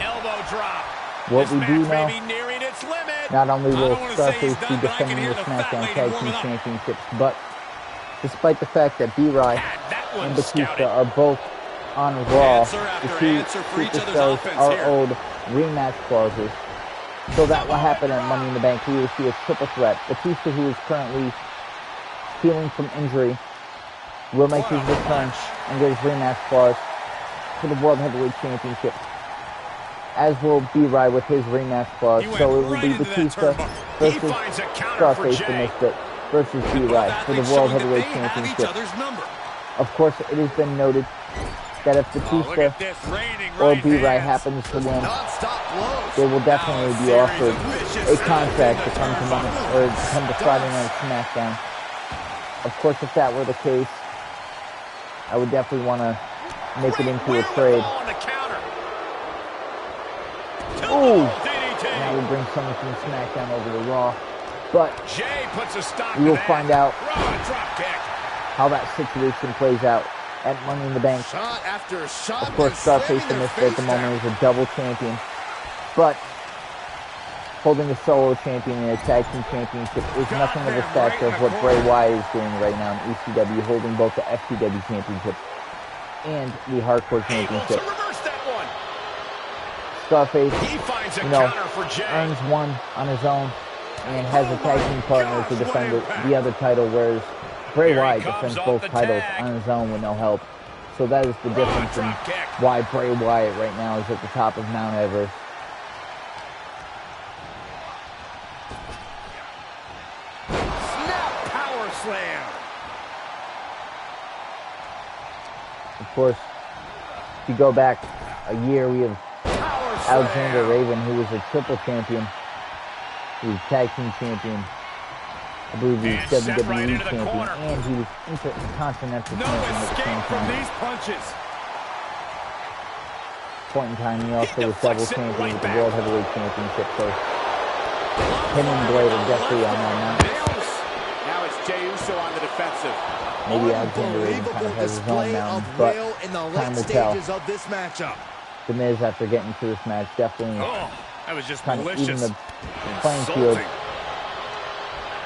Elbow drop. What This we do match may know, be nearing its limit. not only I will don't wanna say Scarface he's be done, but I can defending hear the the fat SmackDown lady Tag warming Team up. Championships, but despite the fact that B-Ry That and one's Batista scouted. are both on Raw, Answer after the two answer for each other's superstars offense are here. owed rematch clauses. So that will happen at Money in the Bank. We will see a triple threat. Batista, who is currently healing from injury, will make his return and get his rematch clause for the World Heavyweight Championship, as will B-Ry with his rematch clause. He went So it will right be into that Batista turnbuckle. He versus finds a counter for Scarface the Jey. Misfit versus B-Ry for the World Heavyweight Championship. Of course, it has been noted that if Batista or B-Ray happens to win, they will definitely be offered a contract to come to Money or to come to Friday Night SmackDown. Of course, if that were the case, I would definitely want to make it into a trade. Ooh! Now we bring someone from SmackDown over to Raw, but Jey puts a stop we to will that. find out Drop kick. how that situation plays out at Money in the Bank. Shot after shot. Of course, Scarface the Misfit at the moment is a double champion, but holding a solo champion and a tag team championship is nothing of a stature of what Bray Wyatt is doing right now in ECW, holding both the FTW championships. and the Hardcore Championship. Scarface, earns one on his own and has a tag team partner to defend the other title, whereas Bray Wyatt defends both titles on his own with no help. So that is the difference in why Bray Wyatt right now is at the top of Mount Everest. Snap power slam. Of course, if you go back a year, we have Alexander Raven, who was a triple champion. He was tag team champion. I believe he was WWE champion, and he was intercontinental champion at the same time. These punches. Point in time, he also was double champion with the World Heavyweight Championship. So him and Blade are definitely on that mount. Now it's Jey Uso on the defensive. Maybe Alexander Raven kind of has his own mountain, but time will tell. The Miz, after getting to this match, definitely kind of even the playing field.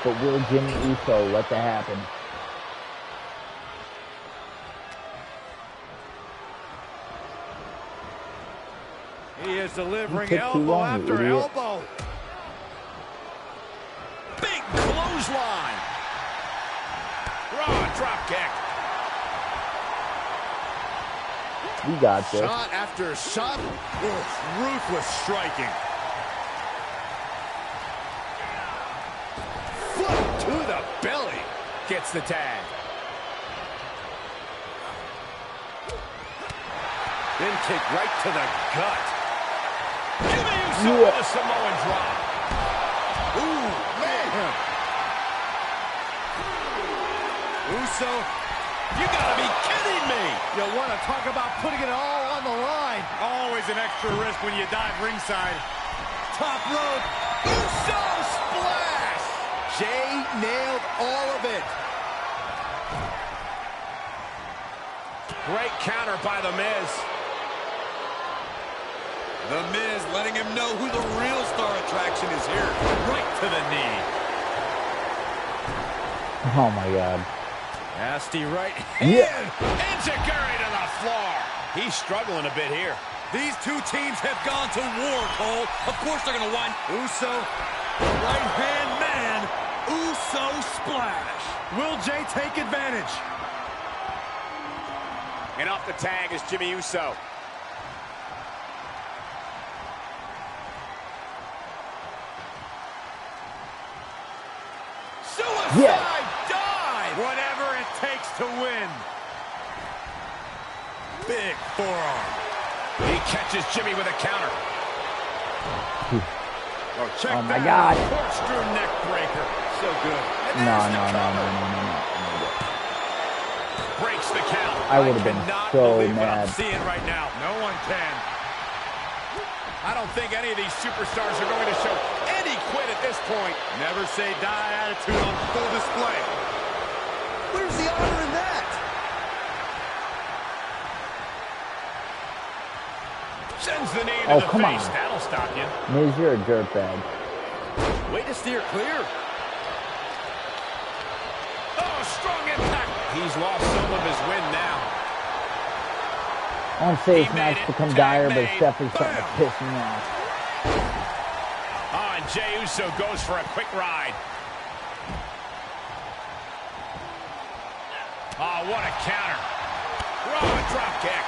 But will Jimmy Uso let that happen? He is delivering elbow after elbow. Big clothesline. Raw drop kick. We got this. Shot after shot. Ruthless striking. Foot to the belly. Gets the tag. Then kick right to the gut. Jimmy Uso with a Samoan drop. Ooh, man. Uso. You gotta be kidding me. You want to talk about putting it all on the line. Always an extra risk when you dive ringside. Top rope. Uso splash. Jey nailed all of it. Great counter by The Miz. The Miz letting him know who the real star attraction is here. Right to the knee. Oh my God. Nasty right hand. Enziguri to the floor. He's struggling a bit here. These two teams have gone to war, Cole. Of course they're going to wind. Uso, right hand man. Uso splash. Will Jey take advantage? And off the tag is Jimmy Uso. Suicide dive! Whatever it takes to win. Big forearm. He catches Jimmy with a counter. Oh, check my God. Corkscrew neck breaker. So good. No. Breaks the count. I would have been so mad. What I'm seeing right now. No one can. I don't think any of these superstars are going to show any quit at this point. Never say die attitude on full display. Where's the honor in that? Sends the knee into the come face. on. That'll stop you. Miz, you're a dirtbag. Way to steer clear. Oh, strong impact. He's lost some of his wind now. I won't say this match become dire, but it's definitely starting to piss me off. Oh, and Jey Uso goes for a quick ride. Oh, what a counter. Raw drop kick.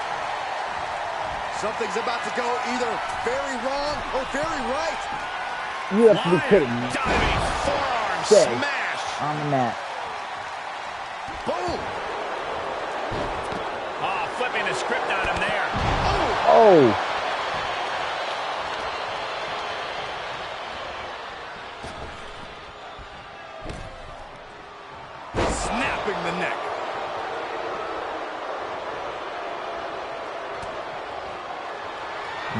Something's about to go either very wrong or very right. You have to be kidding me. Diving forearm Jey smash. on the mat. Boom. Oh, flipping the script on him there. Oh. Snapping the neck.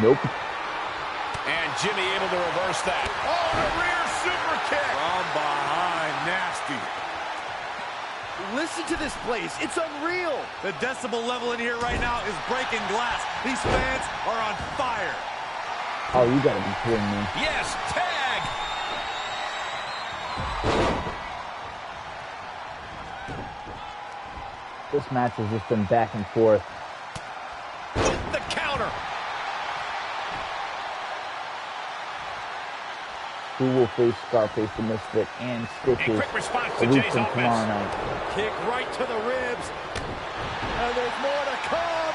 Nope. And Jimmy able to reverse that. Oh, the rear super kick. From behind, nasty. Listen to this place. It's unreal. The decibel level in here right now is breaking glass. These fans are on fire. Oh, you gotta be kidding me. Yes, tag. This match has just been back and forth. who will face Scarface the Misfit and Stitches a week from tomorrow night. Kick right to the ribs. And there's more to come.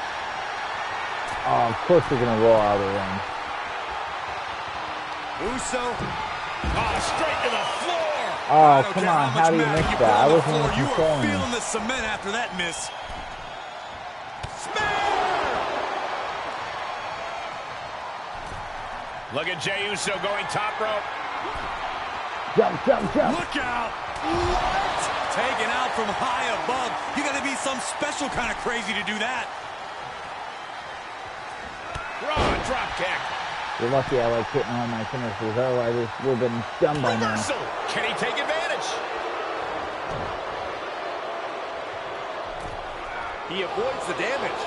Oh, of course they're going to roll out of the ring. Uso. Oh, straight to the floor. Oh, come on. How do you miss that? I wasn't even You are controlling feeling him. the cement after that miss. Look at Jey Uso going top rope. Jump, jump, jump. Look out. What? Taken out from high above. You got to be some special kind of crazy to do that. Raw drop kick. You're lucky I like hitting all my finishers. Otherwise, this would have been done by now. Reversal. Can he take advantage? He avoids the damage.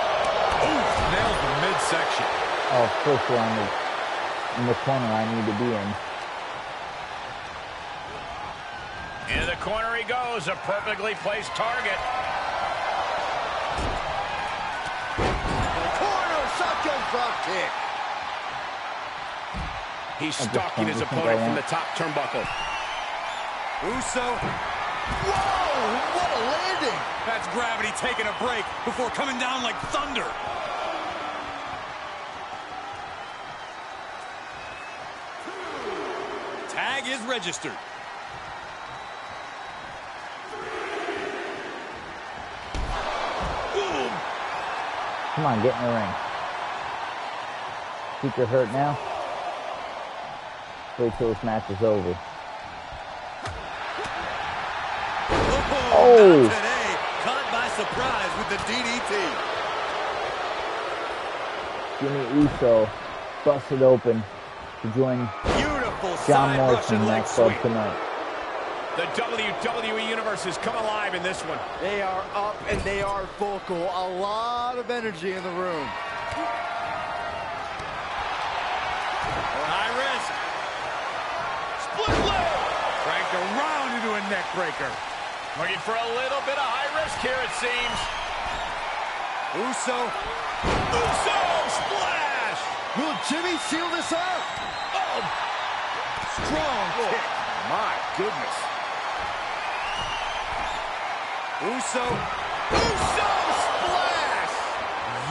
Nails the midsection. Oh, of course we're in the corner I need to be in. Into the corner he goes, a perfectly placed target. Corner shotgun drop kick. He's stalking his opponent from the top turnbuckle. Uso. Whoa, what a landing. That's gravity taking a break before coming down like thunder. Tag is registered. Boom. Come on, get in the ring. Think you're hurt now? Wait till this match is over. Oh! Not today. Caught by surprise with the DDT. Jimmy Uso busted open to join Beautiful John side Morrison Russian leg next club sweep. tonight. The WWE Universe has come alive in this one. They are up and they are vocal. A lot of energy in the room. High risk. Split leg. Cranked around into a neck breaker. Looking for a little bit of high risk here, it seems. Uso. Uso splash. Will Jimmy seal this up? Oh, Strong kick. My goodness. Uso. Uso splash.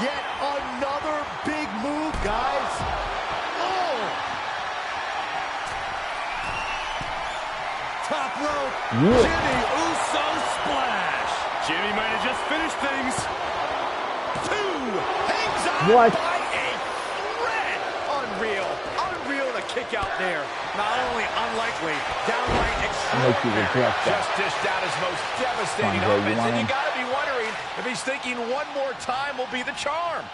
Yet another big move, guys. Oh! Top rope. Yeah. Jimmy Uso splash. Jimmy might have just finished things. Two. Hangs on What? by a thread. Unreal. Unreal to kick out there. Not only unlikely, downright I'll make you extraordinary. regret that. Just dished out his most devastating Come on, Jay, you offense, want and you him? gotta be wondering if he's thinking one more time will be the charm.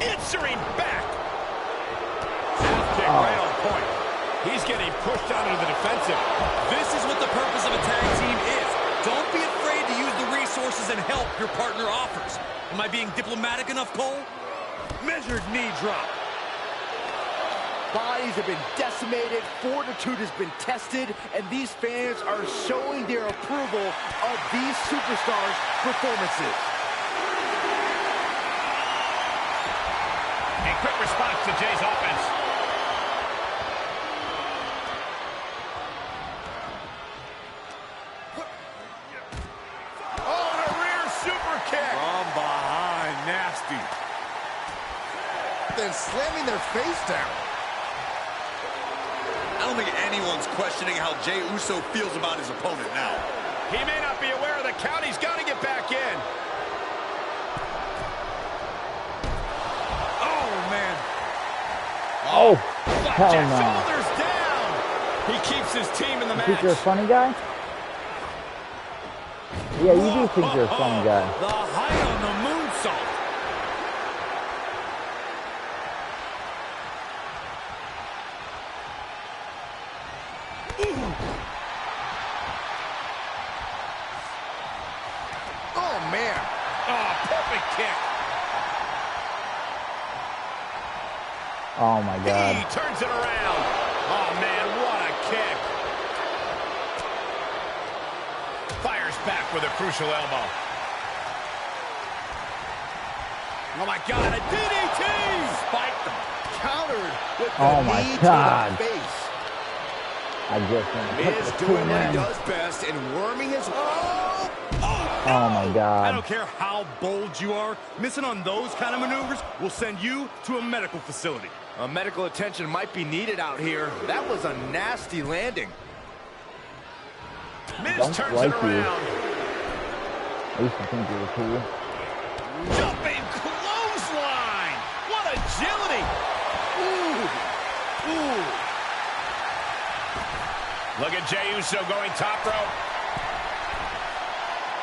Answering back. Kick right on point. He's getting pushed out into the defensive. This is what the purpose of a tag team is. Don't be afraid to use the resources and help your partner offers. Am I being diplomatic enough, Cole? Measured knee drop. Bodies have been decimated, fortitude has been tested, and these fans are showing their approval of these superstars' performances. A quick response to Jay's offense. Oh, and a rear super kick. From behind, nasty. Then slamming their face down. I don't think anyone's questioning how Jey Uso feels about his opponent now. He may not be aware of the count. He's got to get back in. Oh, man. Oh, hell Jack no. shoulders down. He keeps his team in the You think match. you're a funny guy? Yeah, you do think you're a funny guy. The height on the moonsault. Oh, man. Oh, perfect kick. Oh my God. He turns it around. Oh, man, what a kick. Fires back with a crucial elbow. Oh my God, a DDT! Spiked them. Countered with the knee to the face. I just Miz doing what he does best and worming his... Oh my God. I don't care how bold you are, missing on those kind of maneuvers will send you to a medical facility. Medical attention might be needed out here. That was a nasty landing. Miz turns it around. I used to think you were cool. Jumping clothesline. What agility. Ooh. Look at Jey Uso going top rope.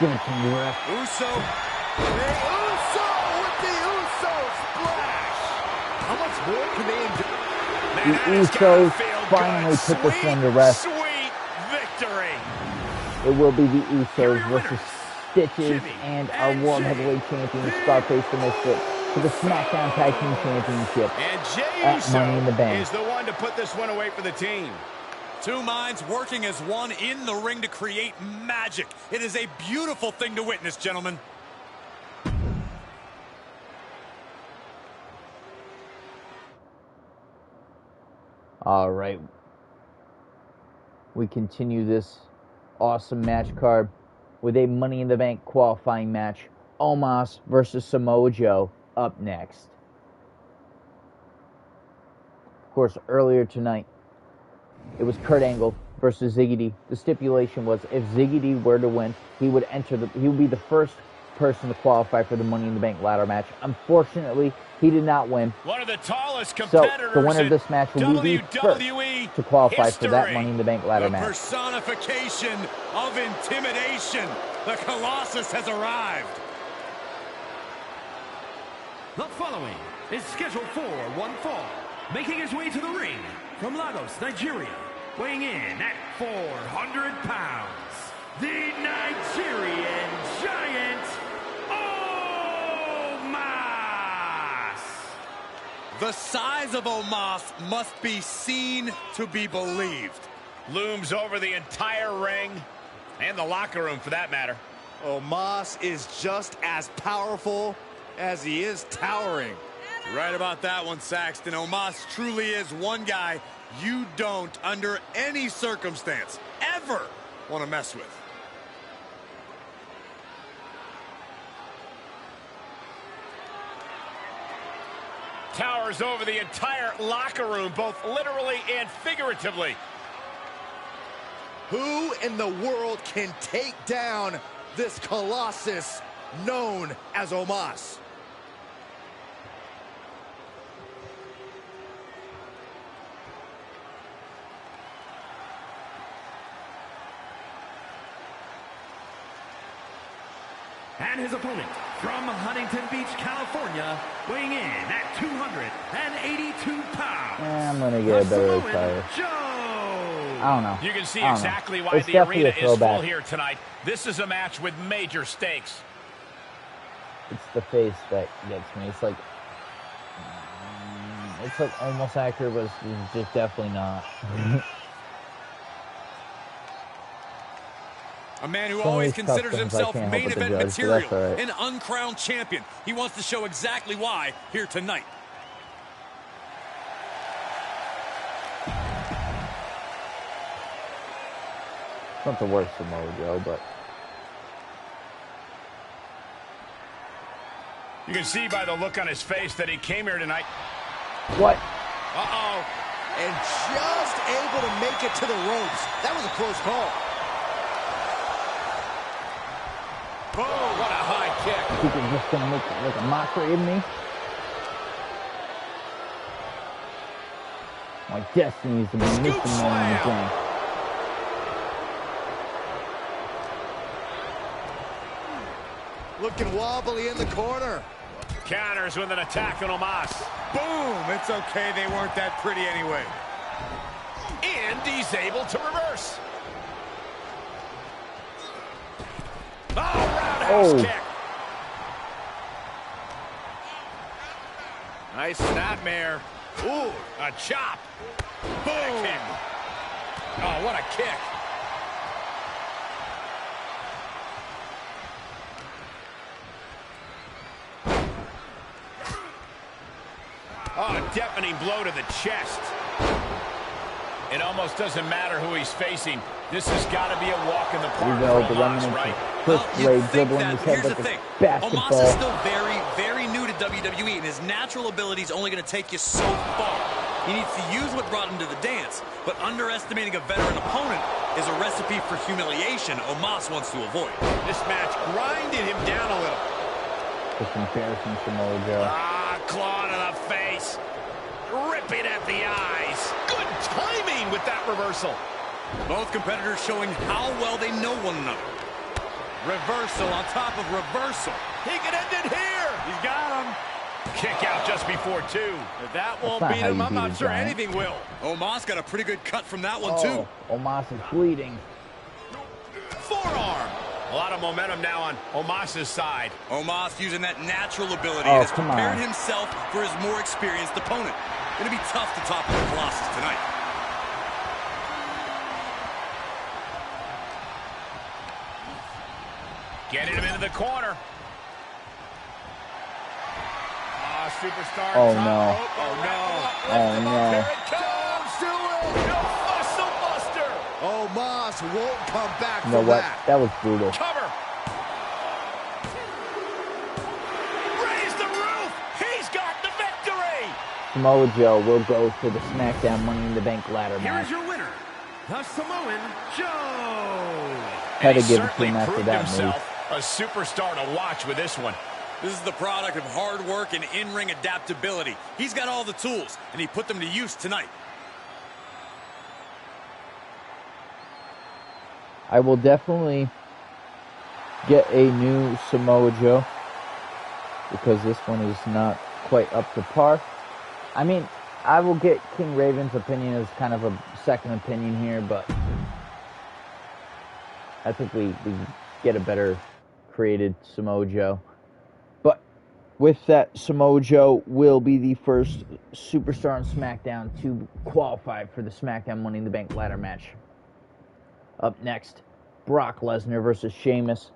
Give it to me, ref. Uso. Jey Uso with the Uso splash. How much more can they endure? The Usos finally put this one to rest. Sweet victory. It will be the Usos versus Stitches and our World Heavyweight Champion, Scarface the Misfit, for the SmackDown Tag Team Championship And Jey at Money in the Bank. is the one to put this one away for the team. Two minds working as one in the ring to create magic. It is a beautiful thing to witness, gentlemen. All right. We continue this awesome match card with a Money in the Bank qualifying match. Omos versus Samoa Joe up next. Of course, earlier tonight, it was Kurt Angle versus Ziggy D. The stipulation was if Ziggy D were to win, he would be the first person to qualify for the Money in the Bank ladder match. Unfortunately, he did not win. One of the tallest competitors. So the winner of this match will be the first to qualify for that Money in the Bank ladder match. Personification of intimidation. The Colossus has arrived. The following is scheduled for one fall, making his way to the ring from Lagos, Nigeria, weighing in at 400 pounds, the Nigerian Giant, Omos! The size of Omos must be seen to be believed. Looms over the entire ring and the locker room for that matter. Omos is just as powerful as he is towering. Right about that one, Saxton. Omos truly is one guy you don't, under any circumstance, ever want to mess with. Towers over the entire locker room, both literally and figuratively. Who in the world can take down this Colossus known as Omos? And his opponent from Huntington Beach, California, weighing in at 282 pounds. I'm going to get a better attire. I don't know. You can see exactly why it's the arena is full here tonight. This is a match with major stakes. It's the face that gets me. It's like almost accurate, but it's just definitely not. A man who always considers himself main event material, an uncrowned champion. He wants to show exactly why here tonight. Not the worst for Mojo, but you can see by the look on his face that he came here tonight. What? Uh-oh. And just able to make it to the ropes. That was a close call. Boom, what a high kick. I think he's just going to make like a mockery of me. My destiny is to be missing one in the game. Looking wobbly in the corner. Counters with an attack on Omos. Boom! It's okay, they weren't that pretty anyway. And he's able to reverse. Oh, roundhouse kick. Nice snapmare. Ooh, a chop. Boom. Kick. Oh, what a kick. Oh, a deafening blow to the chest. It almost doesn't matter who he's facing. This has got to be a walk in the park for Omos, right? Switchblade dribbling his head like a basketball. Omos is still very, very new to WWE, and his natural ability is only going to take you so far. He needs to use what brought him to the dance, but underestimating a veteran opponent is a recipe for humiliation Omos wants to avoid. This match grinded him down a little. Just embarrassing Samoa Joe. Ah, claw to the face. Ripping at the eyes. Good timing with that reversal. Both competitors showing how well they know one another. Reversal on top of reversal. He can end it here. He's got him. Kick out just before 2. If that won't beat him, I'm not sure anything will. Omos got a pretty good cut from that one, too. Omos is bleeding. Forearm. A lot of momentum now on Omos' side. Omos using that natural ability and has prepared himself for his more experienced opponent. Going to be tough to topple the Colossus tonight. Getting him into the corner. Superstar. Oh, no. Oh, no. Oh, no. Here it comes. Do it. No muscle buster. Omos won't come back You know from what? that. That was brutal. Cover. Raise the roof. He's got the victory. Samoa Joe will go to the SmackDown Money in the Bank ladder Here match. is your winner, the Samoan Joe. Had to give it to him after that move. A superstar to watch with this one. This is the product of hard work and in-ring adaptability. He's got all the tools, and he put them to use tonight. I will definitely get a new Samoa Joe because this one is not quite up to par. I mean, I will get King Raven's opinion as kind of a second opinion here, but I think we get a better created Samoa Joe. But with that, Samoa Joe will be the first superstar on SmackDown to qualify for the SmackDown Money in the Bank ladder match. Up next, Brock Lesnar versus Sheamus.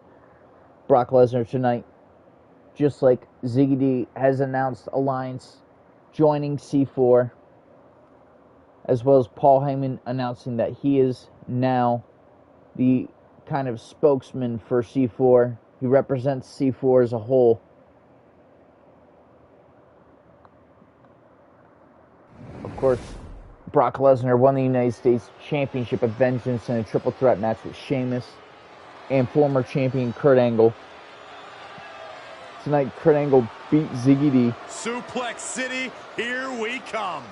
Brock Lesnar tonight, just like Ziggy D, has announced alliance joining C4, as well as Paul Heyman announcing that he is now the kind of spokesman for C4. He represents C4 as a whole. Of course, Brock Lesnar won the United States Championship of Vengeance in a triple threat match with Sheamus and former champion Kurt Angle. Tonight, Kurt Angle beat Ziggy D. Suplex City, here we come.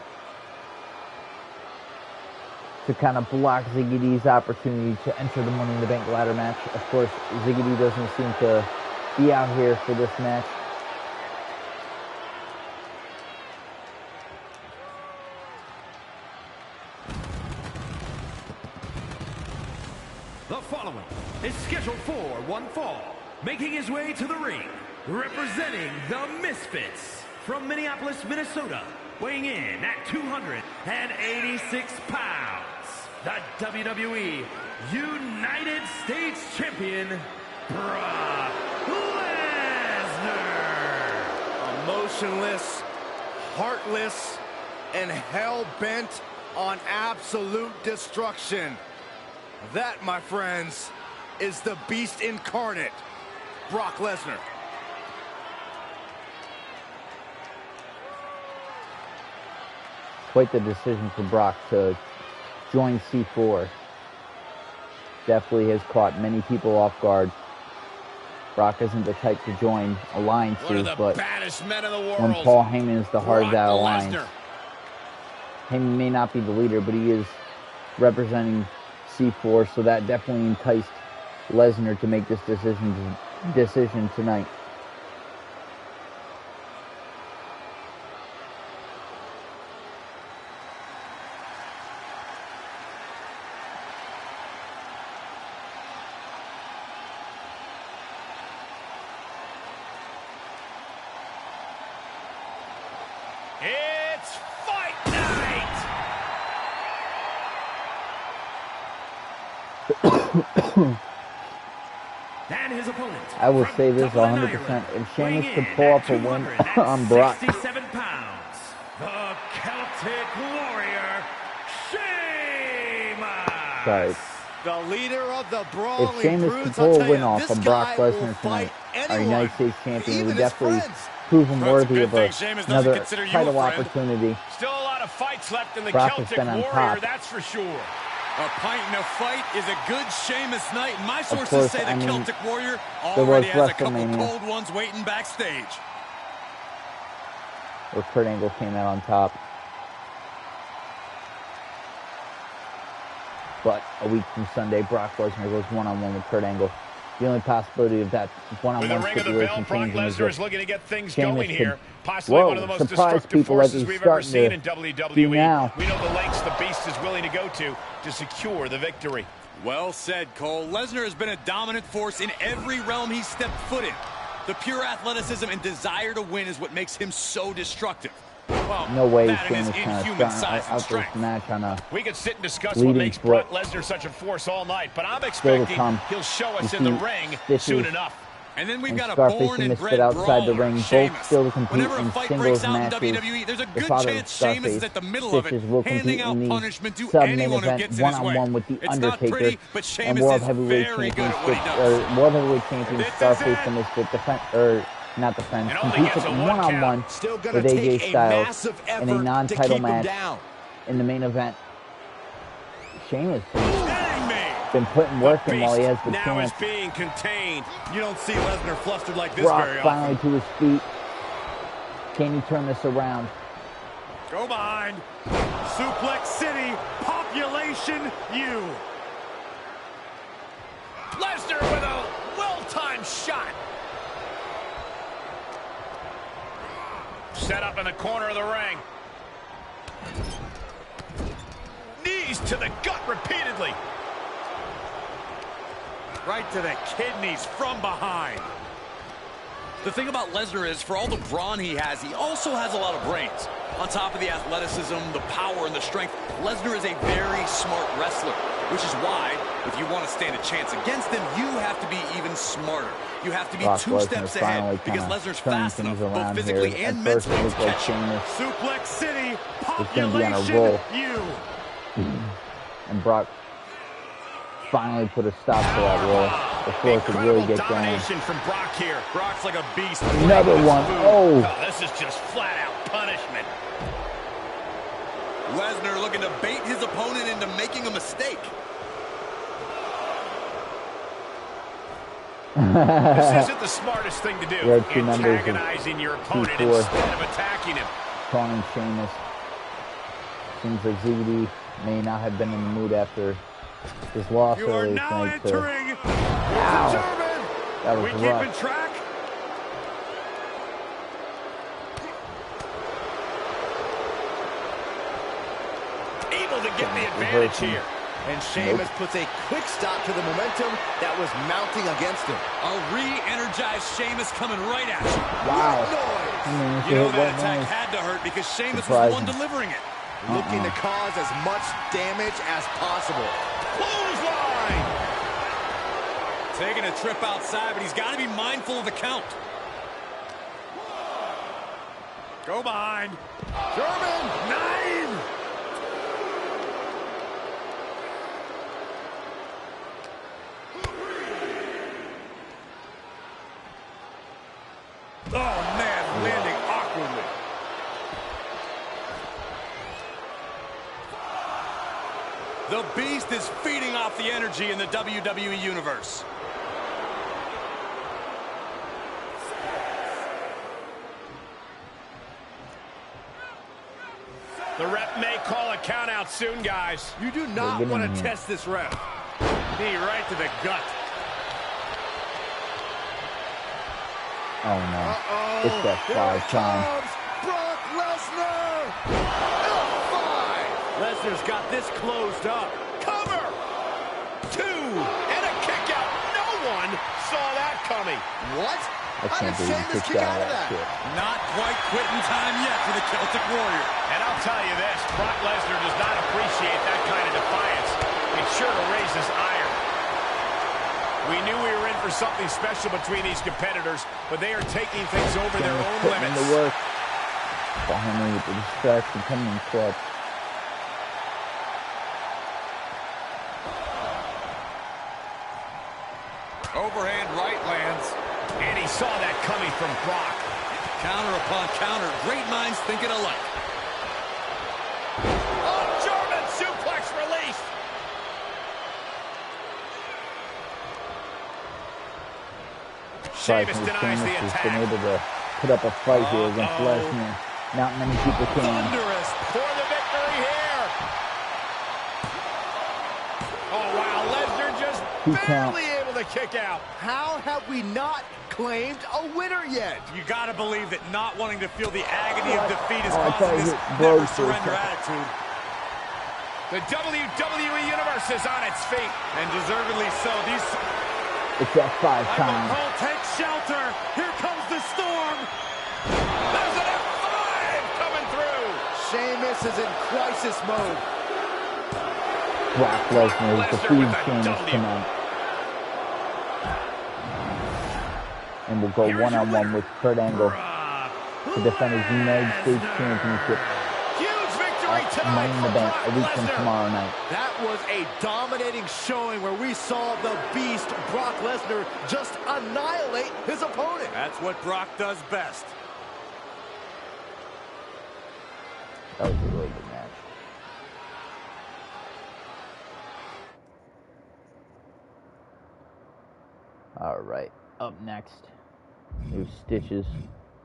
To kind of block Ziggy D's opportunity to enter the Money in the Bank ladder match. Of course, Ziggy D doesn't seem to be out here for this match. The following is scheduled for one fall, making his way to the ring, representing the Misfits from Minneapolis, Minnesota, weighing in at 286 pounds, the WWE United States Champion, Brock Lesnar. Emotionless, heartless, and hell-bent on absolute destruction. That, my friends, is the beast incarnate, Brock Lesnar. Quite the decision for Brock to join C4. Definitely has caught many people off guard. Brock isn't the type to join alliances, but when Paul Heyman is the heart of that alliance, Heyman may not be the leader, but he is representing C4, so that definitely enticed Lesnar to make this decision tonight. It's fight night! And his opponent. I will say this 100%. If Sheamus could pull off a win on Brock, 67 pounds, The Celtic Warrior, Sheamus. Sorry. The leader of the Brawling If Sheamus Brutes, can pull I'll a tell win you, off this from Brock guy will Lesnar fight tonight, our anyone, United States champion, even would his definitely friends. prove him Well, it's a worthy good of thing Sheamus doesn't another consider you a title friend. opportunity. Still a lot of fights left in the Brock has Celtic been on Warrior, top. that's for sure. A pint and a fight is a good Sheamus night. My sources course, say the I mean, Celtic Warrior there was already has a couple WrestleMania, cold ones waiting backstage. where Kurt Angle came out on top. But a week from Sunday, Brock Lesnar goes one-on-one with Kurt Angle. The only possibility of that With one-on-one the ring of the situation bell, Brock changing is Lesnar is if looking to get things Sheamus going could, here. Possibly one of the most surprise destructive people like forces he's we've ever starting seen in to WWE. do now. We know the lengths the Beast is willing to go to secure the victory. Well said, Cole. Lesnar has been a dominant force in every realm he's stepped foot in. The pure athleticism and desire to win is what makes him so destructive. Well, no way that and Sheamus his kind of inhuman starting size and out this strength. match on a We could sit and discuss leading what makes foot. Brock Lesnar such a force all night, but I'm Still to expecting come. he'll show us You in the see ring stitches soon enough. And then we've and got a Scarface born and and Misfit bred outside the brawler, ring, Sheamus. both still to compete Whenever a in fight singles breaks out matches. in WWE, there's a The good father of chance Sheamus is Scarface, at the middle of it, Stitches, will handing compete out in the punishment to sub-main anyone who event gets in his way. one-on-one with the It's not Undertaker pretty, but and Sheamus World is Heavyweight very good Champion, at what he does. World Heavyweight Champion This is Scarface it. and Misfit not defense, And only competes gets at a one one-on-one count. Still going with to AJ take a Styles massive in a effort to non-title keep him match down. in the main event. Sheamus has Dang me. been putting work in while he has the Now is chance. being contained. You don't see Lesnar flustered like this Brock very finally often. to his feet. Can he turn this around? Go behind. Suplex City, population U. Lesnar with a well-timed shot. Set up in the corner of the ring. Knees to the gut repeatedly. Right to the kidneys from behind. The thing about Lesnar is, for all the brawn he has, he also has a lot of brains. On top of the athleticism, the power, and the strength, Lesnar is a very smart wrestler, which is why, if you want to stand a chance against him, you have to be even smarter. You have to be Brock 2 Lesnar steps finally ahead, because kinda Lesnar's turning fast enough, things both around physically here. and At first mentally, it to looked like catch him. Sheamus Suplex City, was going to be on a population roll. U. And Brock finally put a stop to that roll before it could really get going. Domination from Brock here. Brock's like a beast. Another one. Oh. Oh, this is just flat-out punishment. Lesnar looking to bait his opponent into making a mistake. This isn't the smartest thing to do. There are two members of Antagonizing your opponent T4 instead of attacking him. calling Sheamus. Seems like ZD may not have been in the mood after his loss You are earlier now tonight. entering Ow. the German. That We was keeping rough. track? Able to get the advantage here. And Sheamus puts a quick stop to the momentum that was mounting against him. A re-energized Sheamus coming right at you. Wow. What noise! I mean, You know hit that what attack noise. had to hurt because Sheamus was the Surprising. one delivering it. Looking to cause as much damage as possible. Clothesline! Taking a trip outside, but he's got to be mindful of the count. Go behind. German! 9. Oh, man, landing awkwardly. The Beast is feeding off the energy in the WWE Universe. The ref may call a count out soon, guys. You do They're not getting want him to here. test this ref. Knee right to the gut. Oh no. Uh-oh. It's that Here five it time. comes. Brock Lesnar! F5! Lesnar's got this closed up. Cover! 2! And a kick out. No one saw that coming. What? I How can't did believe Sheamus he kick kicked out out of of that that? shit. Not quite quitting time yet for the Celtic Warrior. And I'll tell you this, Brock Lesnar does not appreciate that kind of defiance. It's sure to raise his ire. We knew we were in for something special between these competitors, but they are taking things over their own Putting in limits. the work. Behind me with the distraction coming in clutch. Overhand right lands. And he saw that coming from Brock. Counter upon counter. Great minds thinking alike. Oh, German suplex release. Sheamus denies the attack. Been able to put up a fight here against Lesnar. Not many people can. Thunderous for the victory here. Oh, wow. Lesnar just barely able to kick out. How have we not claimed a winner yet? You gotta believe that not wanting to feel the agony of defeat is causing this never surrender attitude. The WWE Universe is on its feet. And deservedly so. It's that 5 time. Cole, take shelter. Here comes the storm. There's an F5 coming through. Sheamus is in crisis mode. Brock Lesnar is defeating Sheamus tonight. And we'll go one-on-one with Kurt Angle to defend his United States Championship. Huge victory tonight. Money in the Bank a week from tomorrow night. That was a dominating showing where we saw the beast Brock Lesnar just annihilate his opponent. That's what Brock does best. That was a really good match. All right, up next. New Stitches,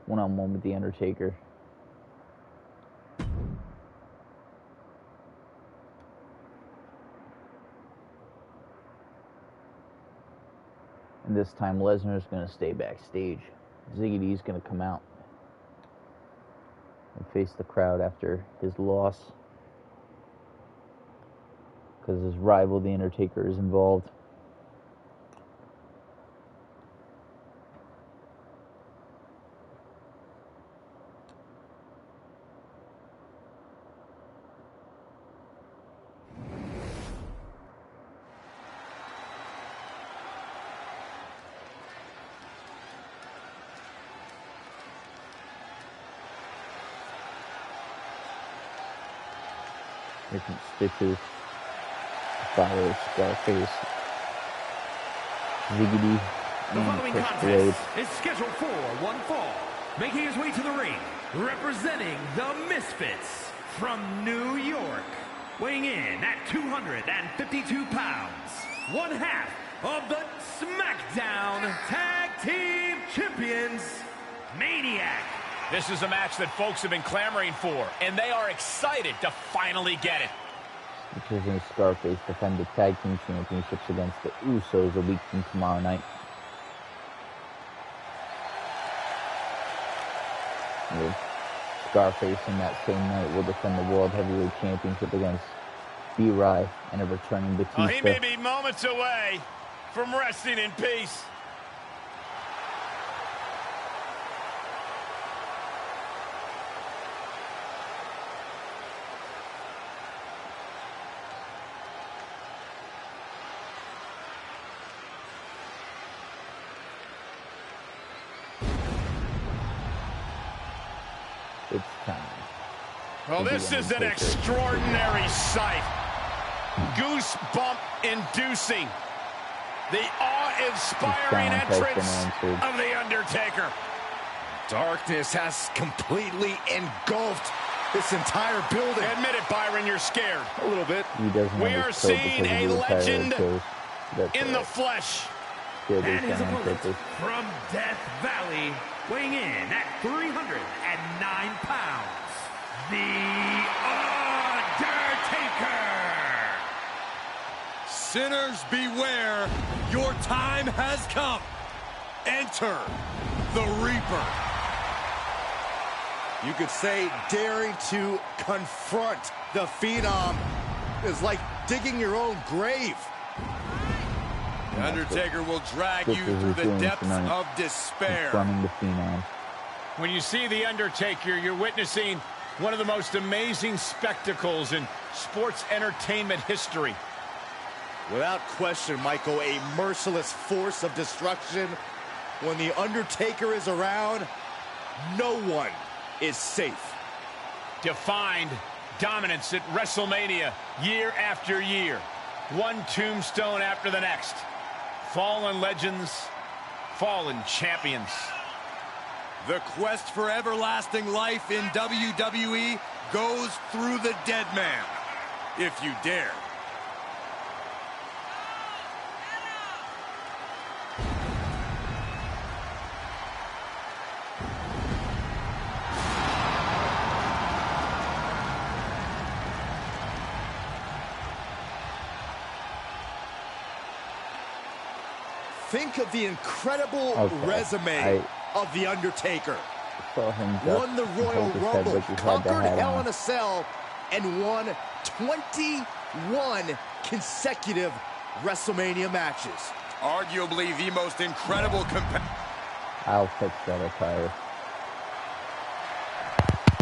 one-on-one with The Undertaker. And this time Lesnar's going to stay backstage. Ziggy D's going to come out and face the crowd after his loss, because his rival, The Undertaker, is involved. Different Stitches, Fire, Scarface, Ziggity, and Chris Blade. Is scheduled for one fall, making his way to the ring, representing the Misfits from New York, weighing in at 252 pounds, one half of the SmackDown Tag Team Champions, Maniac. This is a match that folks have been clamoring for, and they are excited to finally get it. Stitches and Scarface defend the Tag Team Championships against the Usos a week from tomorrow night. With Scarface in that same night will defend the World Heavyweight Championship against B-Rai and a returning Batista. He may be moments away from resting in peace. It's time. Well, this is an extraordinary sight. Goosebump-inducing. The awe-inspiring entrance of The Undertaker. Darkness has completely engulfed this entire building. Admit it, Byron, you're scared. A little bit. We are seeing a legend in the flesh. And his opponent from Death Valley, weighing in at 309 pounds, The Undertaker. Sinners beware, your time has come. Enter the Reaper. You could say daring to confront the Phenom is like digging your own grave. The Undertaker will drag you through the depths of despair. The Phenom. When you see The Undertaker, you're witnessing one of the most amazing spectacles in sports entertainment history. Without question, Michael, a merciless force of destruction. When The Undertaker is around, no one is safe. defined dominance at WrestleMania year after year. One tombstone after the next. Fallen legends, fallen champions. The quest for everlasting life in WWE goes through the dead man, if you dare. Think of the incredible resume of The Undertaker. Won the Royal Rumble, conquered Hell in a Cell, and won 21 consecutive WrestleMania matches. Arguably the most incredible I'll fix that attire.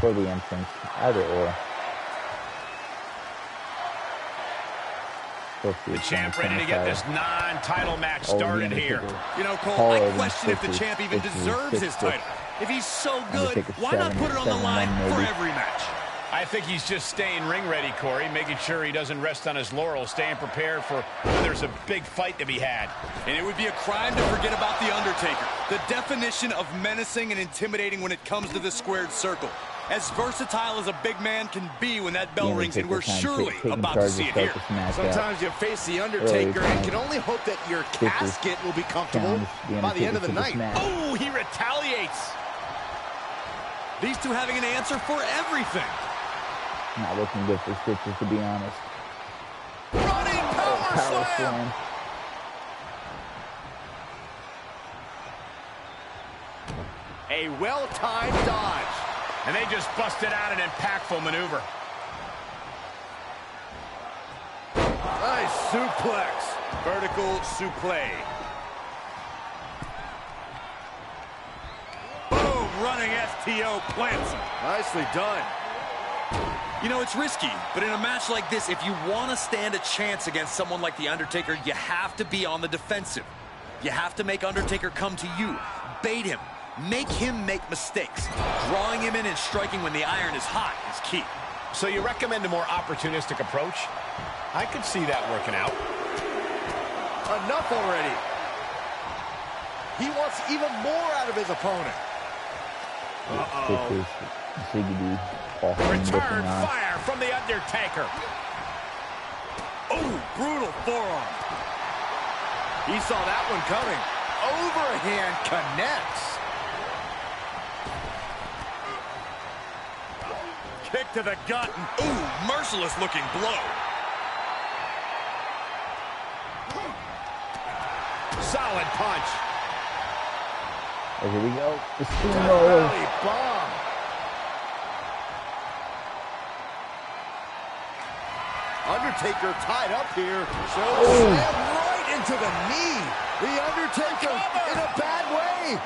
For the entrance, either or. The champ ready to get this non-title match started here. You know, Cole, I question if the champ even deserves his title. If he's so good, why not put it on the line for every match? I think he's just staying ring ready, Corey, making sure he doesn't rest on his laurels, staying prepared for when there's a big fight to be had. And it would be a crime to forget about The Undertaker, the definition of menacing and intimidating when it comes to the squared circle. As versatile as a big man can be when that bell rings, and we're surely about to see it here. Sometimes you face The Undertaker and can only hope that your casket will be comfortable by the end of the night. Oh, he retaliates. These two having an answer for everything. Not looking good for Stitches, to be honest. Running power slam. A well-timed dodge. And they just busted out an impactful maneuver. Nice suplex. Vertical suplex. Boom, running STO plants him. Nicely done. You know, it's risky, but in a match like this, if you want to stand a chance against someone like The Undertaker, you have to be on the defensive. You have to make Undertaker come to you, bait him, make him make mistakes. Drawing him in and striking when the iron is hot is key. So you recommend a more opportunistic approach? I could see that working out. Enough already. He wants even more out of his opponent. Return fire from The Undertaker. Oh, brutal forearm. He saw that one coming. Overhand connects. Kick to the gut. Ooh, merciless looking blow. Solid punch. Oh, here we go. The steamroller. Bomb. Undertaker tied up here. Slam right into the knee. The Undertaker in a bad way.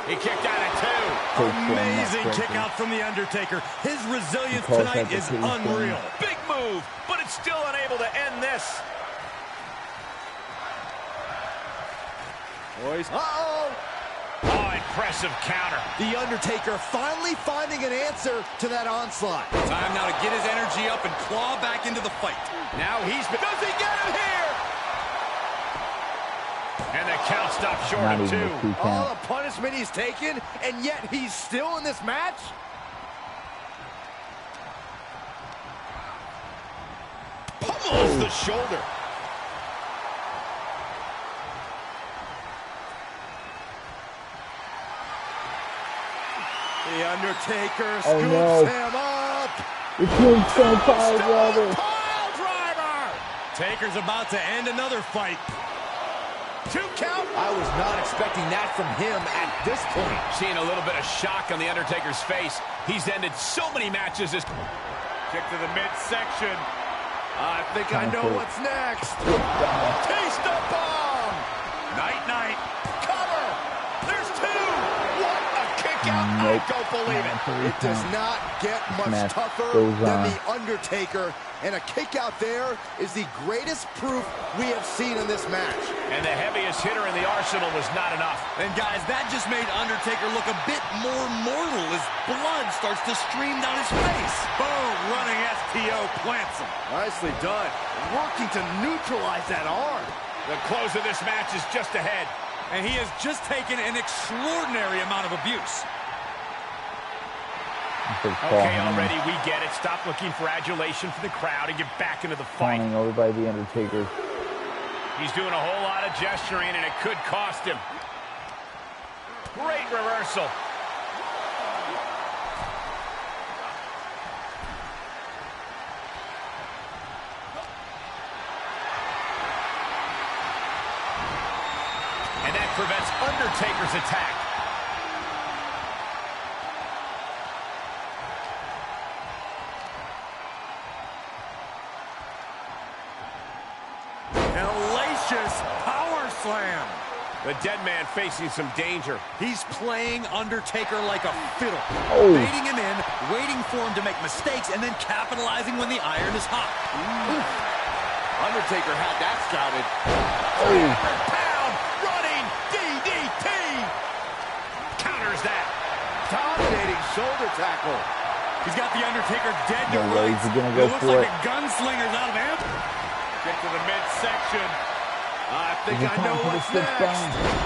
He kicked out at two. Amazing kick out from The Undertaker. His resilience tonight is unreal. Big move, but it's still unable to end this. Boys. Uh-oh. Oh, impressive counter. The Undertaker finally finding an answer to that onslaught. Time now to get his energy up and claw back into the fight. Now does he get him here? And the count stopped short of two. All the punishment he's taken, and yet he's still in this match? Pummels the shoulder. The Undertaker scoops him up. The Tombstone Pile Driver. Pile driver. Taker's about to end another fight. 2 count. I was not expecting that from him at this point. Seeing a little bit of shock on The Undertaker's face. He's ended so many matches this. Kick to the midsection. I think I know what's next. Taste the bomb. Night-night. Cover. There's 2. What a kick kick out. Nope. I don't believe it. It does not get much tougher than The Undertaker. And a kick out there is the greatest proof we have seen in this match. And the heaviest hitter in the arsenal was not enough. And guys, that just made Undertaker look a bit more mortal as blood starts to stream down his face. Boom, running STO plants him. Nicely done. Working to neutralize that arm. The close of this match is just ahead. And he has just taken an extraordinary amount of abuse. Okay, already, we get it. Stop looking for adulation from the crowd and get back into the fight. Over by The Undertaker. He's doing a whole lot of gesturing, and it could cost him. Great reversal. And that prevents Undertaker's attack. Power slam. The dead man facing some danger. He's playing Undertaker like a fiddle. Baiting him in, waiting for him to make mistakes, and then capitalizing when the iron is hot. Undertaker had that scouted. 300-pound running DDT. Counters that. Dominating shoulder tackle. He's got the Undertaker dead to No way, rights. he's gonna go It looks for like it. a gunslinger's out of ammo. Get to the midsection. I think I know what's next.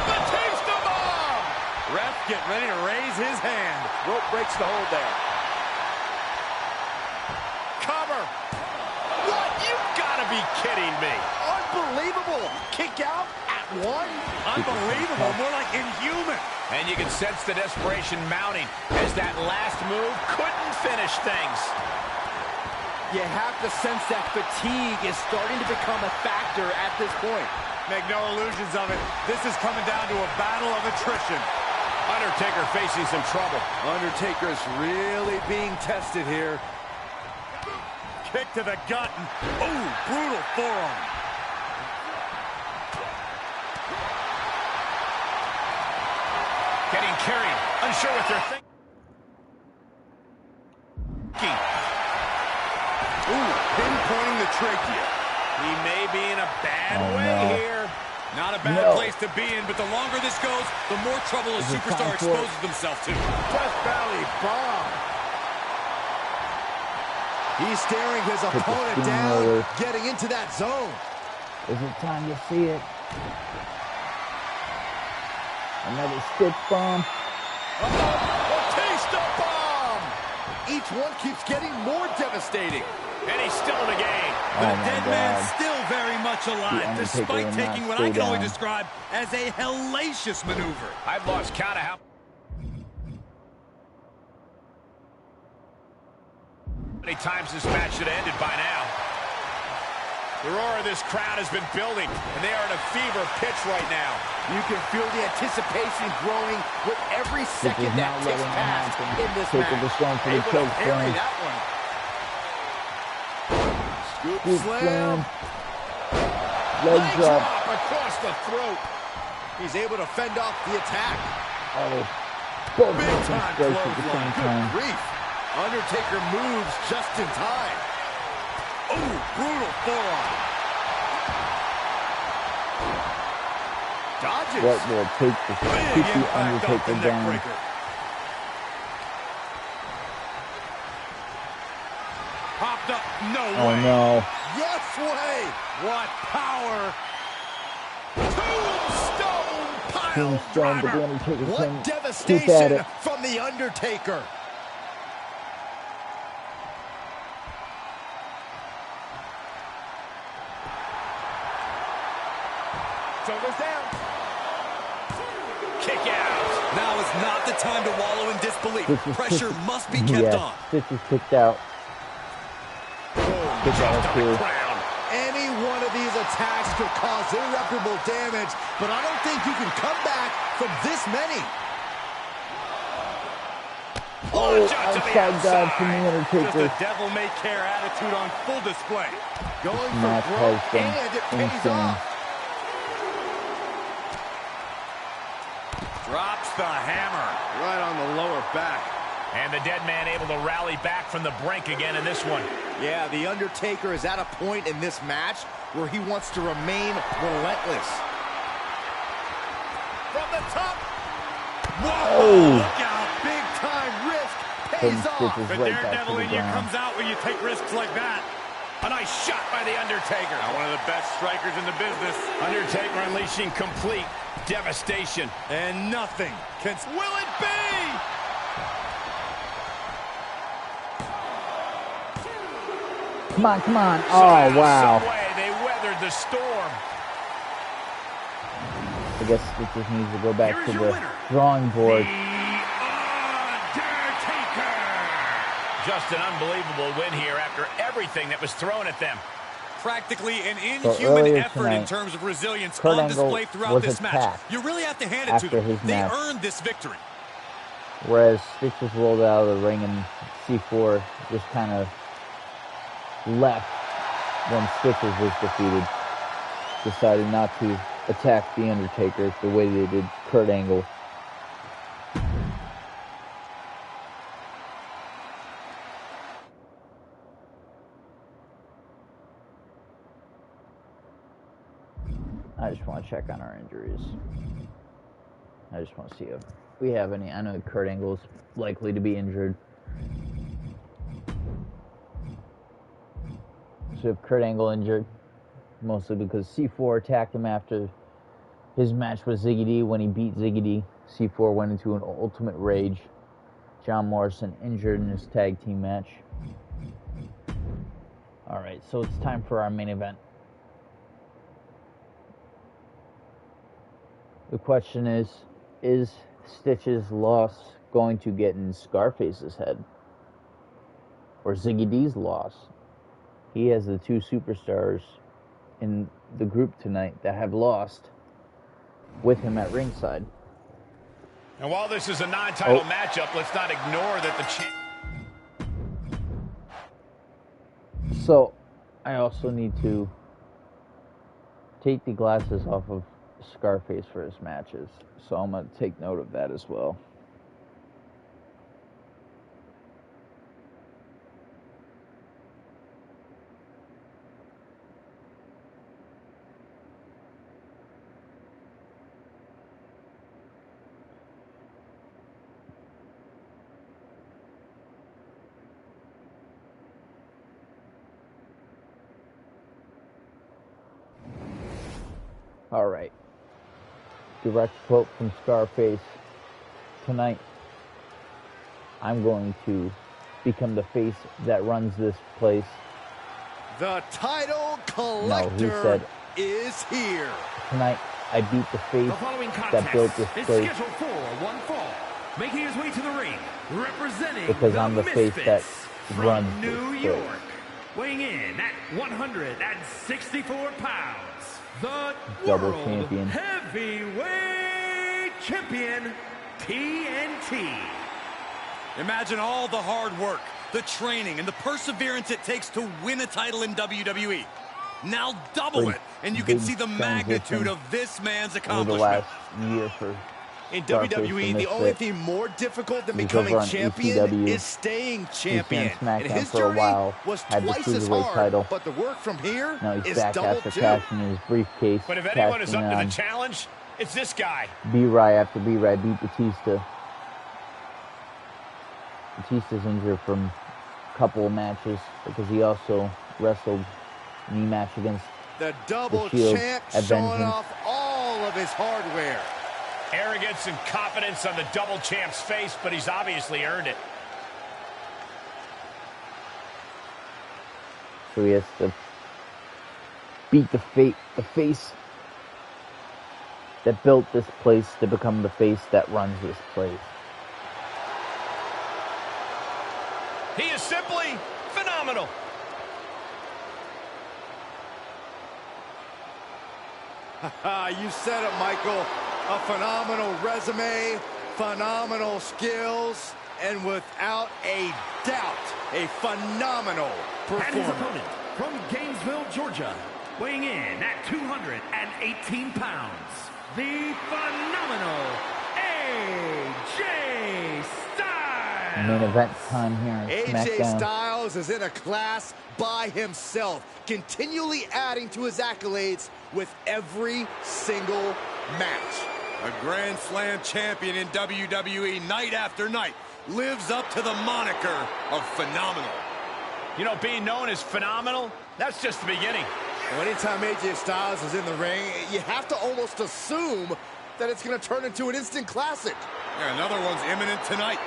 Batista bomb! Ref getting ready to raise his hand. Rope breaks the hold there. Cover. What? You've got to be kidding me. Unbelievable. Kick out at one. Unbelievable, more like inhuman. And you can sense the desperation mounting as that last move couldn't finish things. You have to sense that fatigue is starting to become a factor at this point. Make no illusions of it. This is coming down to a battle of attrition. Undertaker facing some trouble. Undertaker's really being tested here. Kick to the gut. Ooh, brutal forearm. Getting carried. Unsure what they're thinking. Ooh, pinpointing the trachea. He may be in a bad way here. Not a bad place to be in, but the longer this goes, the more trouble a superstar exposes himself to. Death Valley bomb. He's staring his opponent down, getting into that zone. Is it time to see it? Another stick bomb. Batista bomb. Each one keeps getting more devastating. And he's still in the game. The dead man's still very much alive, despite taking what I can only describe as a hellacious maneuver. I've lost count of how many times this match should have ended by now. The roar of this crowd has been building, and they are at a fever pitch right now. You can feel the anticipation growing with every second that ticks past in this match. Able to parry that one. Scoop slam. Leg drop. Across the throat. He's able to fend off the attack. Both Big time strikes at the same time. Good grief. Undertaker moves just in time. Ooh, brutal forearm. Dodges. What will take to keep the Undertaker down? Popped up, no way. Oh no. Yes way. What power. Tombstone Tombstone, but the Undertaker What can keep at devastation it. from the Undertaker. Shoulders down. Kick out. Now is not the time to wallow in disbelief. Pressure must be kept on. This is kicked out. Kicked out too. Any one of these attacks could cause irreparable damage, but I don't think you can come back from this many. Oh, outside dive from the Undertaker. Just a devil-may-care attitude on full display. Going for Match broke, has been and it pays insane. off. Drops the hammer. Right on the lower back. And the dead man able to rally back from the brink again in this one. Yeah, The Undertaker is at a point in this match where he wants to remain relentless. From the top. Whoa! Look out. Big time risk pays off. The daredevil in you comes out when you take risks like that. A nice shot by The Undertaker. Now, one of the best strikers in the business. Undertaker unleashing complete devastation. And nothing can... Will it be? Come on, come on. Oh, wow. Some way they weathered the storm. I guess Stitches needs to go back to the drawing board. Just an unbelievable win here after everything that was thrown at them. Practically an inhuman effort in terms of resilience on display throughout this match. You really have to hand it to them. They earned this victory. Whereas Stitches rolled out of the ring and C4 just kind of left when Stitches was defeated. Decided not to attack The Undertaker the way they did Kurt Angle. I just want to check on our injuries. I just want to see if we have any. I know Kurt Angle's likely to be injured. So if Kurt Angle injured, mostly because C4 attacked him after his match with Ziggy D. When he beat Ziggy D, C4 went into an ultimate rage. John Morrison injured in his tag team match. Alright, so it's time for our main event. The question is Stitch's loss going to get in Scarface's head? Or Ziggy D's loss? He has the two superstars in the group tonight that have lost with him at ringside. And while this is a non-title matchup, let's not ignore that the So, I also need to take the glasses off of Scarface for his matches, so I'm going to take note of that as well. All right. Direct quote from Scarface. Tonight, I'm going to become the face that runs this place. The title collector is here. Tonight, I beat the face that built this place. Scheduled for one fall, making his way to the ring, representing because I'm the face that runs New York, weighing in at 164 pounds. The double World champion, Heavyweight Champion, TNT. Imagine all the hard work, the training, and the perseverance it takes to win a title in WWE. Now double it, and you can see the magnitude of this man's accomplishment. The last year for in WWE, the only thing more difficult than becoming champion is staying champion. And his journey was twice as hard, but the work from here is double too. Cashing in his briefcase. But if anyone is up to the challenge, it's this guy. B-Ray after B-Ray beat Batista. Batista's injured from a couple of matches because he also wrestled a knee match against the double Shield champ, showing off all of his hardware. Arrogance and confidence on the double champ's face, but he's obviously earned it. So he has to beat the face that built this place to become the face that runs this place. He is simply phenomenal. You said it, Michael. A phenomenal resume, phenomenal skills, and without a doubt, a phenomenal performance. And his opponent from Gainesville, Georgia, weighing in at 218 pounds, the phenomenal AJ Styles. Main event time here on AJ SmackDown. Styles is in a class by himself, continually adding to his accolades with every single match. A Grand Slam champion in WWE night after night lives up to the moniker of phenomenal. You know, being known as phenomenal, that's just the beginning. Well, anytime AJ Styles is in the ring, you have to almost assume that it's going to turn into an instant classic. Yeah, another one's imminent tonight.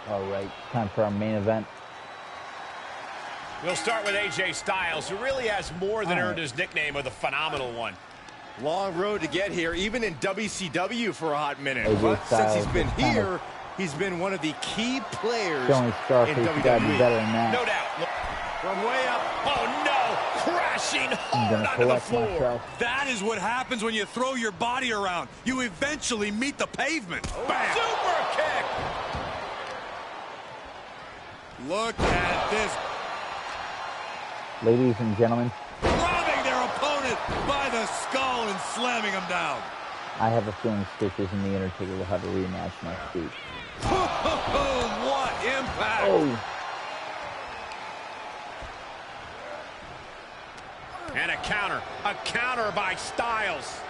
All right, time for our main event. We'll start with AJ Styles, who really has more than earned his nickname of the Phenomenal One. Long road to get here, even in WCW for a hot minute. AJ But since he's Styles been is kind here, of he's been one of the key players showing Scarface in you gotta be WWE. better than that. No doubt. From way up. Oh, no! Crashing I'm hard gonna onto the collect floor. myself. That is what happens when you throw your body around. You eventually meet the pavement. Bam! Super kick! Look at this. Ladies and gentlemen, Robbing their opponent by the skull and slamming him down. I have a feeling Stitches and The Undertaker will have a rematch next week. What impact! Oh, And a counter by Styles.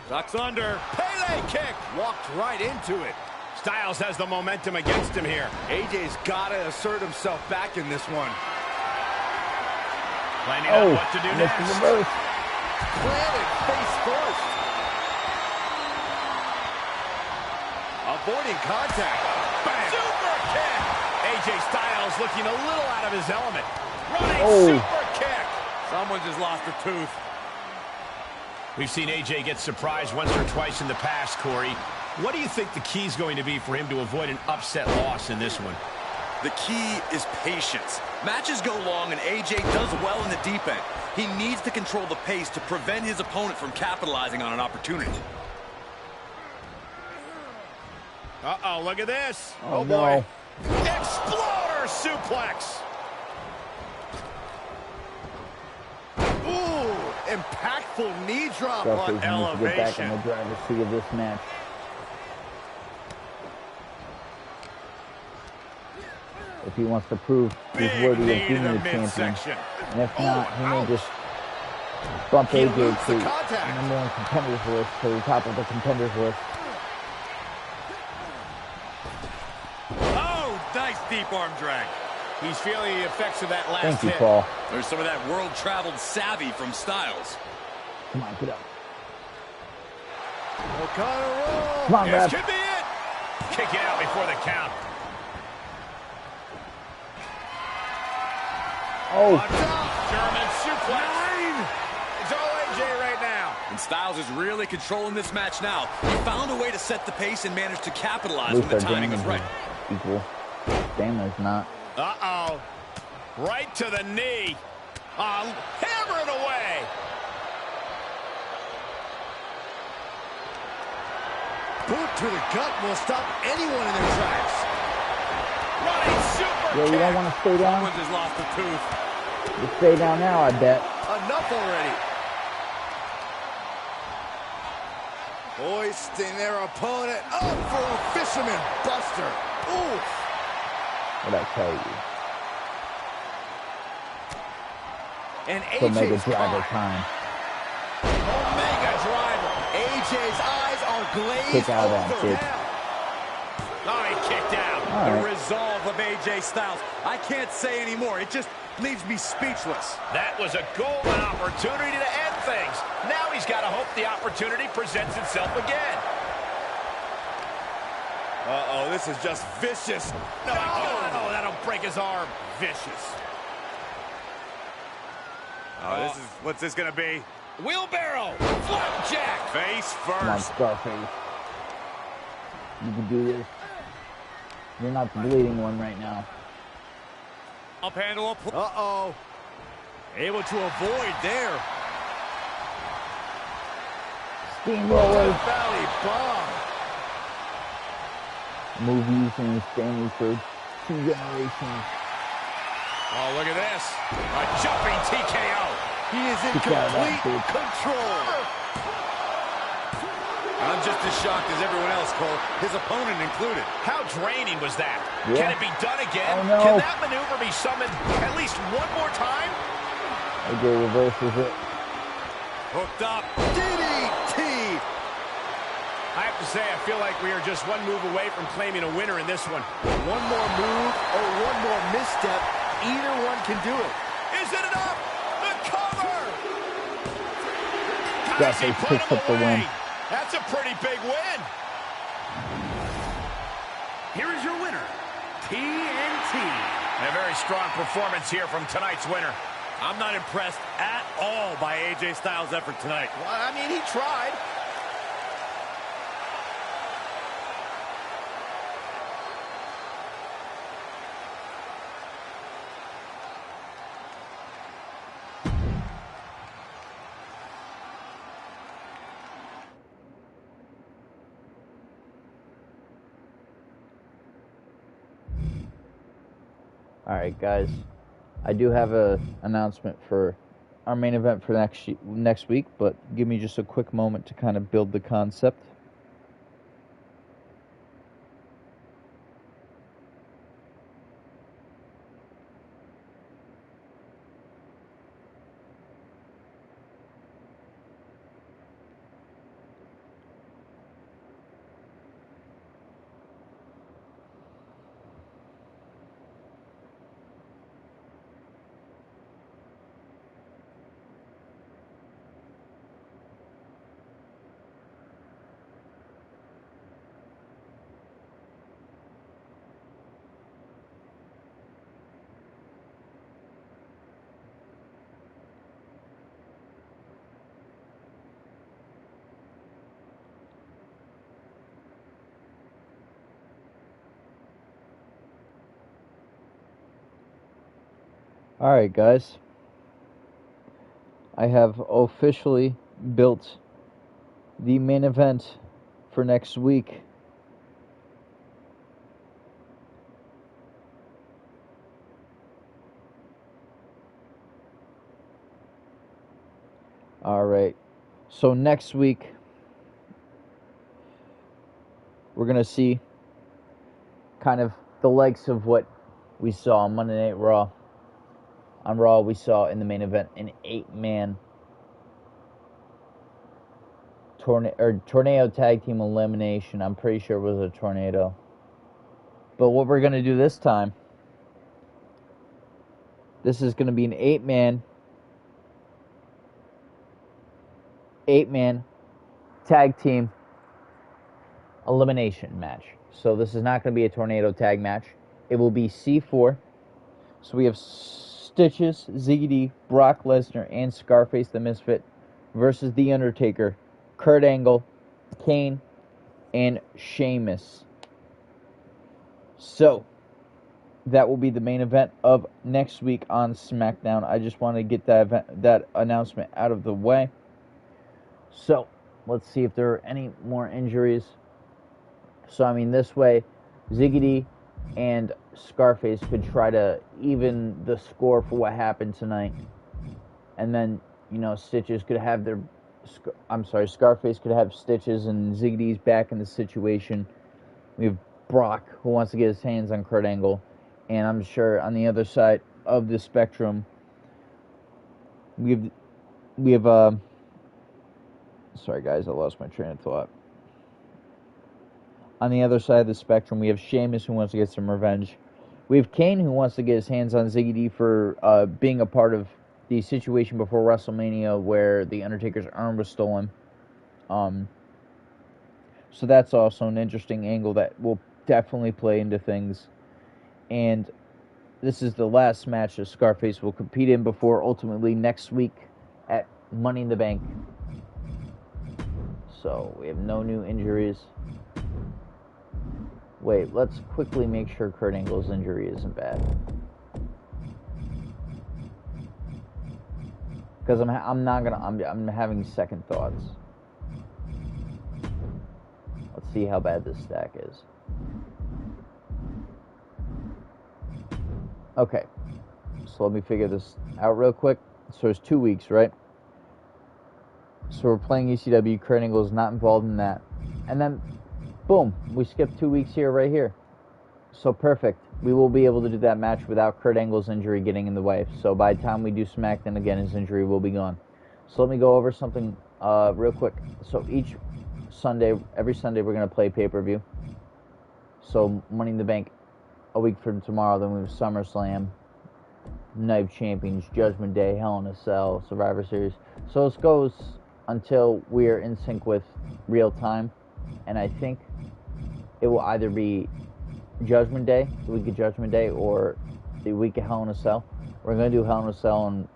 Ducks under. Pele kick. Walked right into it. Styles has the momentum against him here. AJ's got to assert himself back in this one. Planning on what to do missed the next. reverse. Planted face first. Avoiding contact. Bang. Super kick! AJ Styles looking a little out of his element. Running super kick! Someone just lost a tooth. We've seen AJ get surprised once or twice in the past, Corey. What do you think the key is going to be for him to avoid an upset loss in this one? The key is patience. Matches go long and AJ does well in the deep end. He needs to control the pace to prevent his opponent from capitalizing on an opportunity. Uh-oh, look at this. Oh, boy. Exploder suplex. Ooh, impactful knee drop Scarface on needs to get back in elevation. the driver's seat of this match. If he wants to prove he's Big worthy knee of to being the the champion. midsection. And if not, he may ouch. just bump He AJ eludes the to contact. number one contenders list, to the top of the contenders list. Oh, nice deep arm drag. He's feeling the effects of that last Thank you, hit. Paul. There's some of that world-traveled savvy from Styles. Come on, get up. O'Connor roll. Come on, This Rev. could be it. Kick it out before the count. Oh, German suplex. It's all AJ right now. And Styles is really controlling this match now. He found a way to set the pace and managed to capitalize when the timing was right. equal. Damon's not. Uh-oh. Right to the knee. Hammer it away. Boot to the gut will stop anyone in their tracks. Running super Yeah, you kick. don't want to stay down? Someone just lost a tooth. You stay down now, I bet. Enough already. Hoisting their opponent up for a fisherman buster. Ooh. What'd I tell you? And Omega AJ's driver gone. time. Omega driver. AJ's eyes are glazed Kick out of that, over. kid. Oh, he kicked out. All The right. resolve of AJ Styles. I can't say anymore. It just leaves me speechless. That was a golden opportunity to end things. Now he's got to hope the opportunity presents itself again. Uh-oh, this is just vicious. No, oh, that'll break his arm. Vicious. Oh, this is, what's this gonna be? Wheelbarrow. Flapjack. Face Come on, first. Scarface. You can do this. You're not the bleeding one right now. Up handle. Uh-oh. Able to avoid there. Steamroller. Valley bomb. Movies in his family for 2 generations. Oh, look at this. A jumping TKO. He is in complete control. I'm just as shocked as everyone else, Cole. His opponent included. How draining was that? Yeah. Can it be done again? Oh, no. Can that maneuver be summoned at least one more time? AJ reverses it. Hooked up. DDT. I have to say, I feel like we are just one move away from claiming a winner in this one. One more move or one more misstep, either one can do it. Is it enough? The cover! Scarface picks up the win. That's a pretty big win. Here is your winner, TNT. A very strong performance here from tonight's winner. I'm not impressed at all by AJ Styles' effort tonight. Well, I mean, he tried. Alright, guys. I do have a announcement for our main event for next week, but give me just a quick moment to kind of build the concept. Alright, guys. I have officially built the main event for next week. Alright. So next week, we're going to see kind of the likes of what we saw on Monday Night Raw. On Raw, we saw in the main event an 8-man tornado tag team elimination. I'm pretty sure it was a tornado. But what we're going to do this time, this is going to be an 8-man tag team elimination match. So this is not going to be a tornado tag match. It will be C4. So we have Stitches, Ziggy D, Brock Lesnar, and Scarface the Misfit versus The Undertaker, Kurt Angle, Kane, and Sheamus. So that will be the main event of next week on SmackDown. I just want to get that announcement out of the way. So let's see if there are any more injuries. So I mean, this way, Ziggy D and Scarface could try to even the score for what happened tonight. And then, you know, Stitches could have Scarface could have Stitches, and Ziggy D's back in the situation. We have Brock, who wants to get his hands on Kurt Angle. And I'm sure on the other side of the spectrum, we have sorry guys, I lost my train of thought. On the other side of the spectrum, we have Sheamus, who wants to get some revenge. We have Kane, who wants to get his hands on Ziggy D for being a part of the situation before WrestleMania where The Undertaker's arm was stolen. So that's also an interesting angle that will definitely play into things. And this is the last match that Scarface will compete in before ultimately next week at Money in the Bank. So we have no new injuries. Wait, let's quickly make sure Kurt Angle's injury isn't bad. Because I'm having second thoughts. see how bad this stack is. Okay, so let me figure this out real quick. So it's 2 weeks, right? So we're playing ECW. Kurt Angle is not involved in that. And then, boom, we skipped 2 weeks here, right here. So perfect. We will be able to do that match without Kurt Angle's injury getting in the way. So by the time we do SmackDown again, his injury will be gone. So let me go over something real quick. So each Sunday, every Sunday, we're going to play pay-per-view. So Money in the Bank a week from tomorrow. Then we have SummerSlam, Night of Champions, Judgment Day, Hell in a Cell, Survivor Series. So this goes until we're in sync with real time. And I think it will either be Judgment Day, the week of Judgment Day, or the week of Hell in a Cell. We're going to do Hell in a Cell on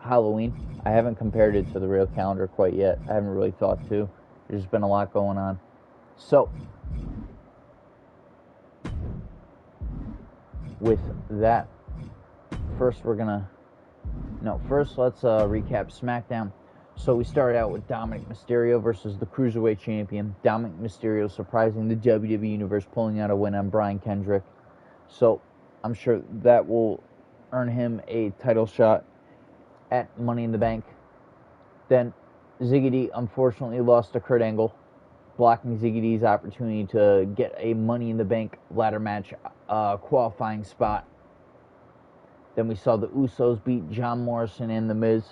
Halloween. I haven't compared it to the real calendar quite yet. I haven't really thought to. There's been a lot going on. So, with that, first let's recap SmackDown. So we started out with Dominic Mysterio versus the Cruiserweight Champion. Dominic Mysterio surprising the WWE Universe, pulling out a win on Brian Kendrick. So I'm sure that will earn him a title shot at Money in the Bank. Then Ziggy D unfortunately lost to Kurt Angle, blocking Ziggy D's opportunity to get a Money in the Bank ladder match qualifying spot. Then we saw the Usos beat John Morrison and The Miz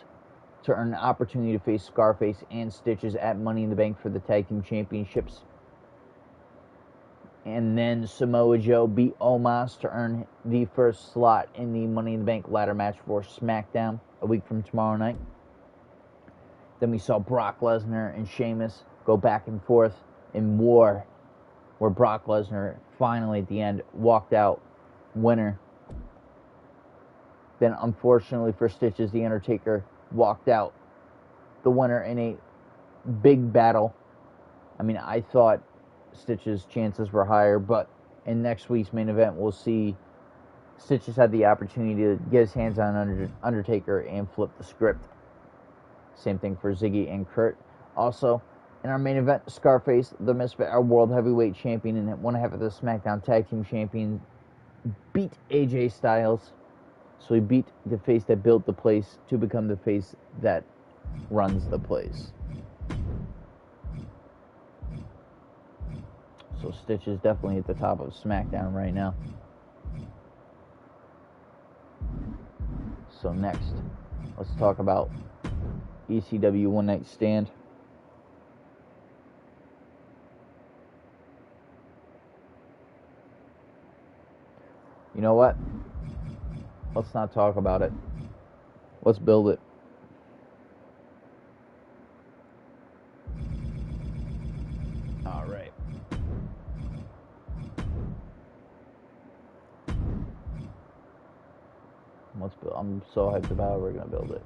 to earn an opportunity to face Scarface and Stitches at Money in the Bank for the Tag Team Championships. And then Samoa Joe beat Omos to earn the first slot in the Money in the Bank ladder match for SmackDown a week from tomorrow night. Then we saw Brock Lesnar and Sheamus go back and forth in war, where Brock Lesnar finally at the end walked out winner. Then unfortunately for Stitches, The Undertaker walked out the winner in a big battle. I mean, I thought Stitch's chances were higher, but in next week's main event, we'll see Stitches had the opportunity to get his hands on Undertaker and flip the script. Same thing for Ziggy and Kurt. Also, in our main event, Scarface, the Misfit, our World Heavyweight Champion and one half of the SmackDown Tag Team Champion, beat AJ Styles. So he beat the face that built the place to become the face that runs the place. So Stitch is definitely at the top of SmackDown right now. So next, let's talk about ECW One Night Stand. You know what? Let's not talk about it. Let's build it. All right. Let's build. I'm so hyped about it. We're gonna build it.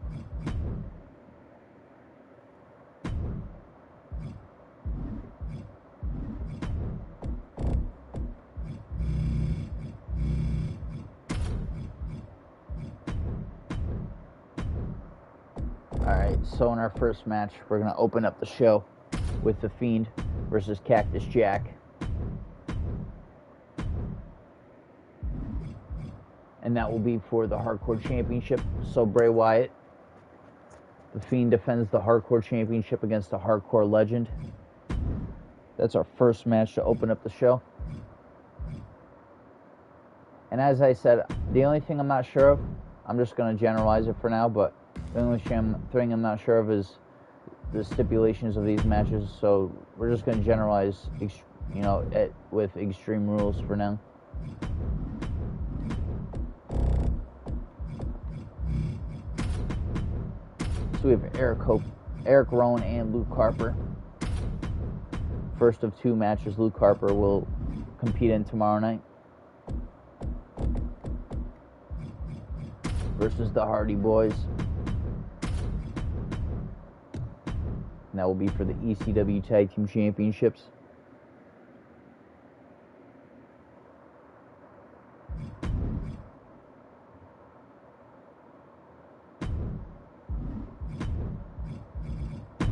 Alright, so in our first match, we're going to open up the show with The Fiend versus Cactus Jack. And that will be for the Hardcore Championship. So Bray Wyatt, The Fiend defends the Hardcore Championship against a Hardcore Legend. That's our first match to open up the show. And as I said, the only thing I'm not sure of, I'm just going to generalize it for now, but the only thing I'm not sure of is the stipulations of these matches, so we're just going to generalize, with Extreme Rules for now. So we have Eric Rowan and Luke Harper. First of two matches Luke Harper will compete in tomorrow night versus the Hardy Boys. And that will be for the ECW Tag Team Championships.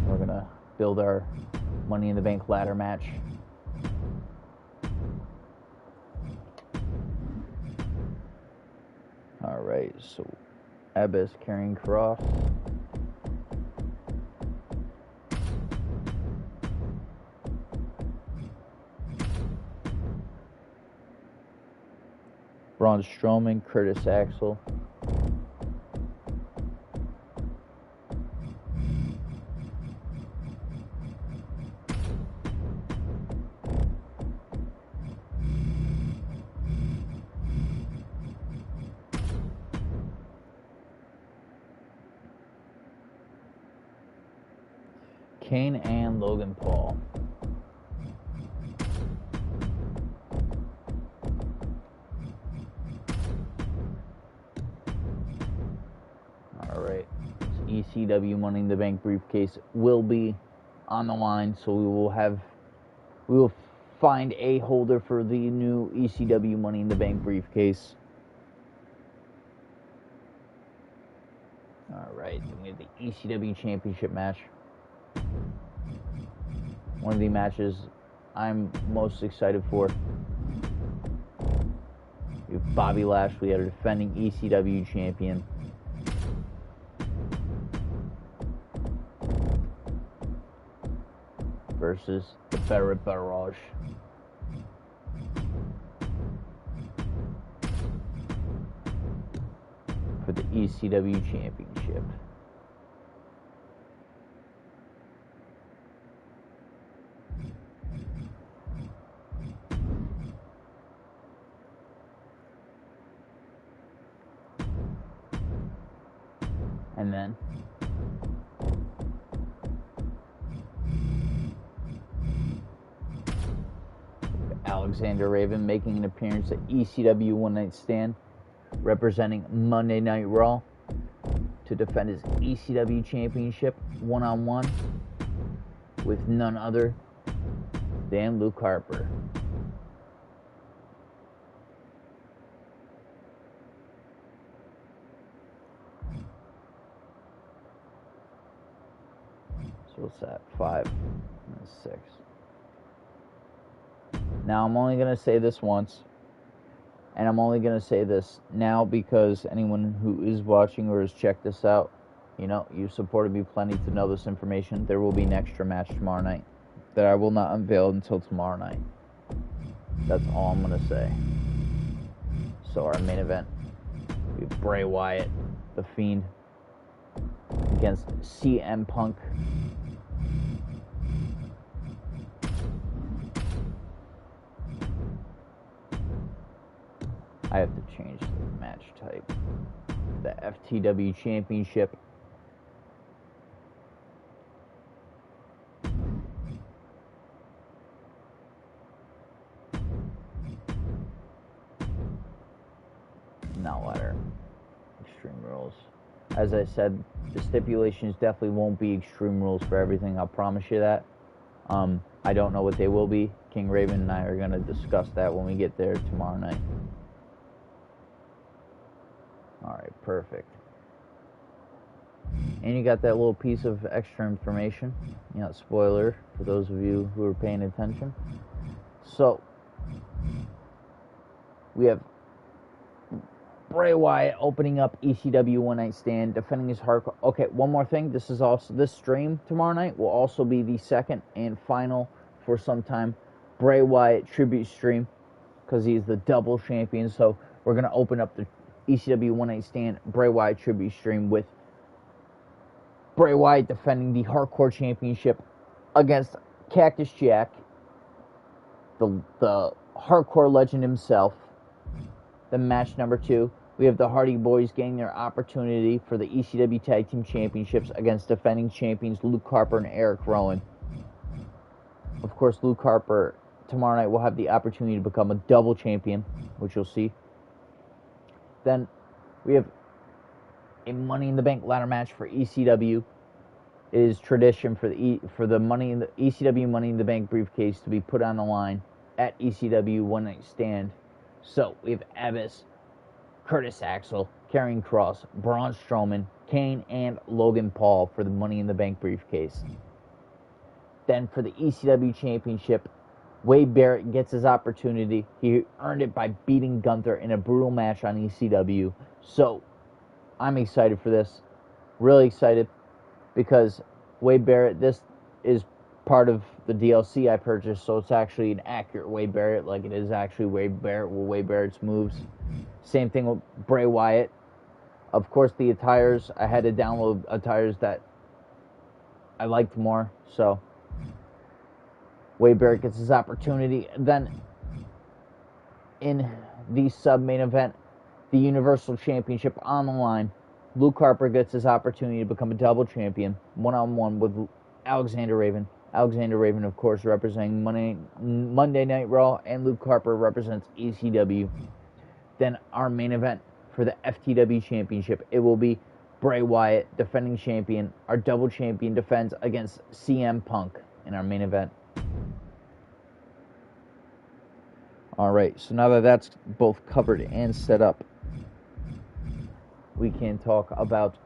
We're going to build our Money in the Bank ladder match Alright, so Abyss carrying Cross. Braun Strowman, Curtis Axel. Kane and Logan Paul. Alright, ECW Money in the Bank briefcase will be on the line, so we will find a holder for the new ECW Money in the Bank briefcase. Alright, then we have the ECW Championship match. One of the matches I'm most excited for. We have Bobby Lashley, our defending ECW champion, versus the Barrett Barrage. For the ECW Championship. And then Alexander Raven making an appearance at ECW One Night Stand, representing Monday Night Raw, to defend his ECW Championship one-on-one with none other than Luke Harper. So what's that? 5 and 6. Now I'm only going to say this once, and I'm only going to say this now because anyone who is watching or has checked this out, you know, you've supported me plenty to know this information. There will be an extra match tomorrow night that I will not unveil until tomorrow night. That's all I'm going to say. So our main event, we have Bray Wyatt, The Fiend, against CM Punk. I have to change the match type. The FTW Championship. Not ladder. Extreme Rules. As I said, the stipulations definitely won't be Extreme Rules for everything. I'll promise you that. I don't know what they will be. King Raven and I are going to discuss that when we get there tomorrow night. Alright, perfect. And you got that little piece of extra information. You know, spoiler for those of you who are paying attention. So, we have Bray Wyatt opening up ECW One Night Stand, defending his hardcore. Okay, one more thing. This stream tomorrow night will also be the second and final for some time Bray Wyatt tribute stream, because he's the double champion. So we're gonna open up the ECW One Night Stand Bray Wyatt tribute stream with Bray Wyatt defending the Hardcore Championship against Cactus Jack, the Hardcore legend himself. Then match number 2, we have the Hardy Boys getting their opportunity for the ECW Tag Team Championships against defending champions Luke Harper and Eric Rowan. Of course, Luke Harper tomorrow night will have the opportunity to become a double champion, which you'll see. Then we have a Money in the Bank ladder match for ECW. It is tradition for the ECW Money in the Bank briefcase to be put on the line at ECW One Night Stand. So we have Abyss, Curtis Axel, Karrion Kross, Braun Strowman, Kane, and Logan Paul for the Money in the Bank briefcase. Then for the ECW Championship, Wade Barrett gets his opportunity. He earned it by beating Gunther in a brutal match on ECW So, I'm excited for this. Really excited. Because Wade Barrett, this is part of the DLC I purchased, so it's actually an accurate Wade Barrett, like it is actually Wade Barrett with Wade Barrett's moves. Same thing with Bray Wyatt. Of course, the attires, I had to download attires that I liked more, so Wade Barrett gets his opportunity. Then, in the sub-main event, the Universal Championship on the line, Luke Harper gets his opportunity to become a double champion, one-on-one with Alexander Raven. Alexander Raven, of course, representing Monday Night Raw, and Luke Harper represents ECW. Then our main event for the FTW Championship, it will be Bray Wyatt, defending champion. Our double champion defends against CM Punk in our main event. Alright, so now that that's both covered and set up, we can talk about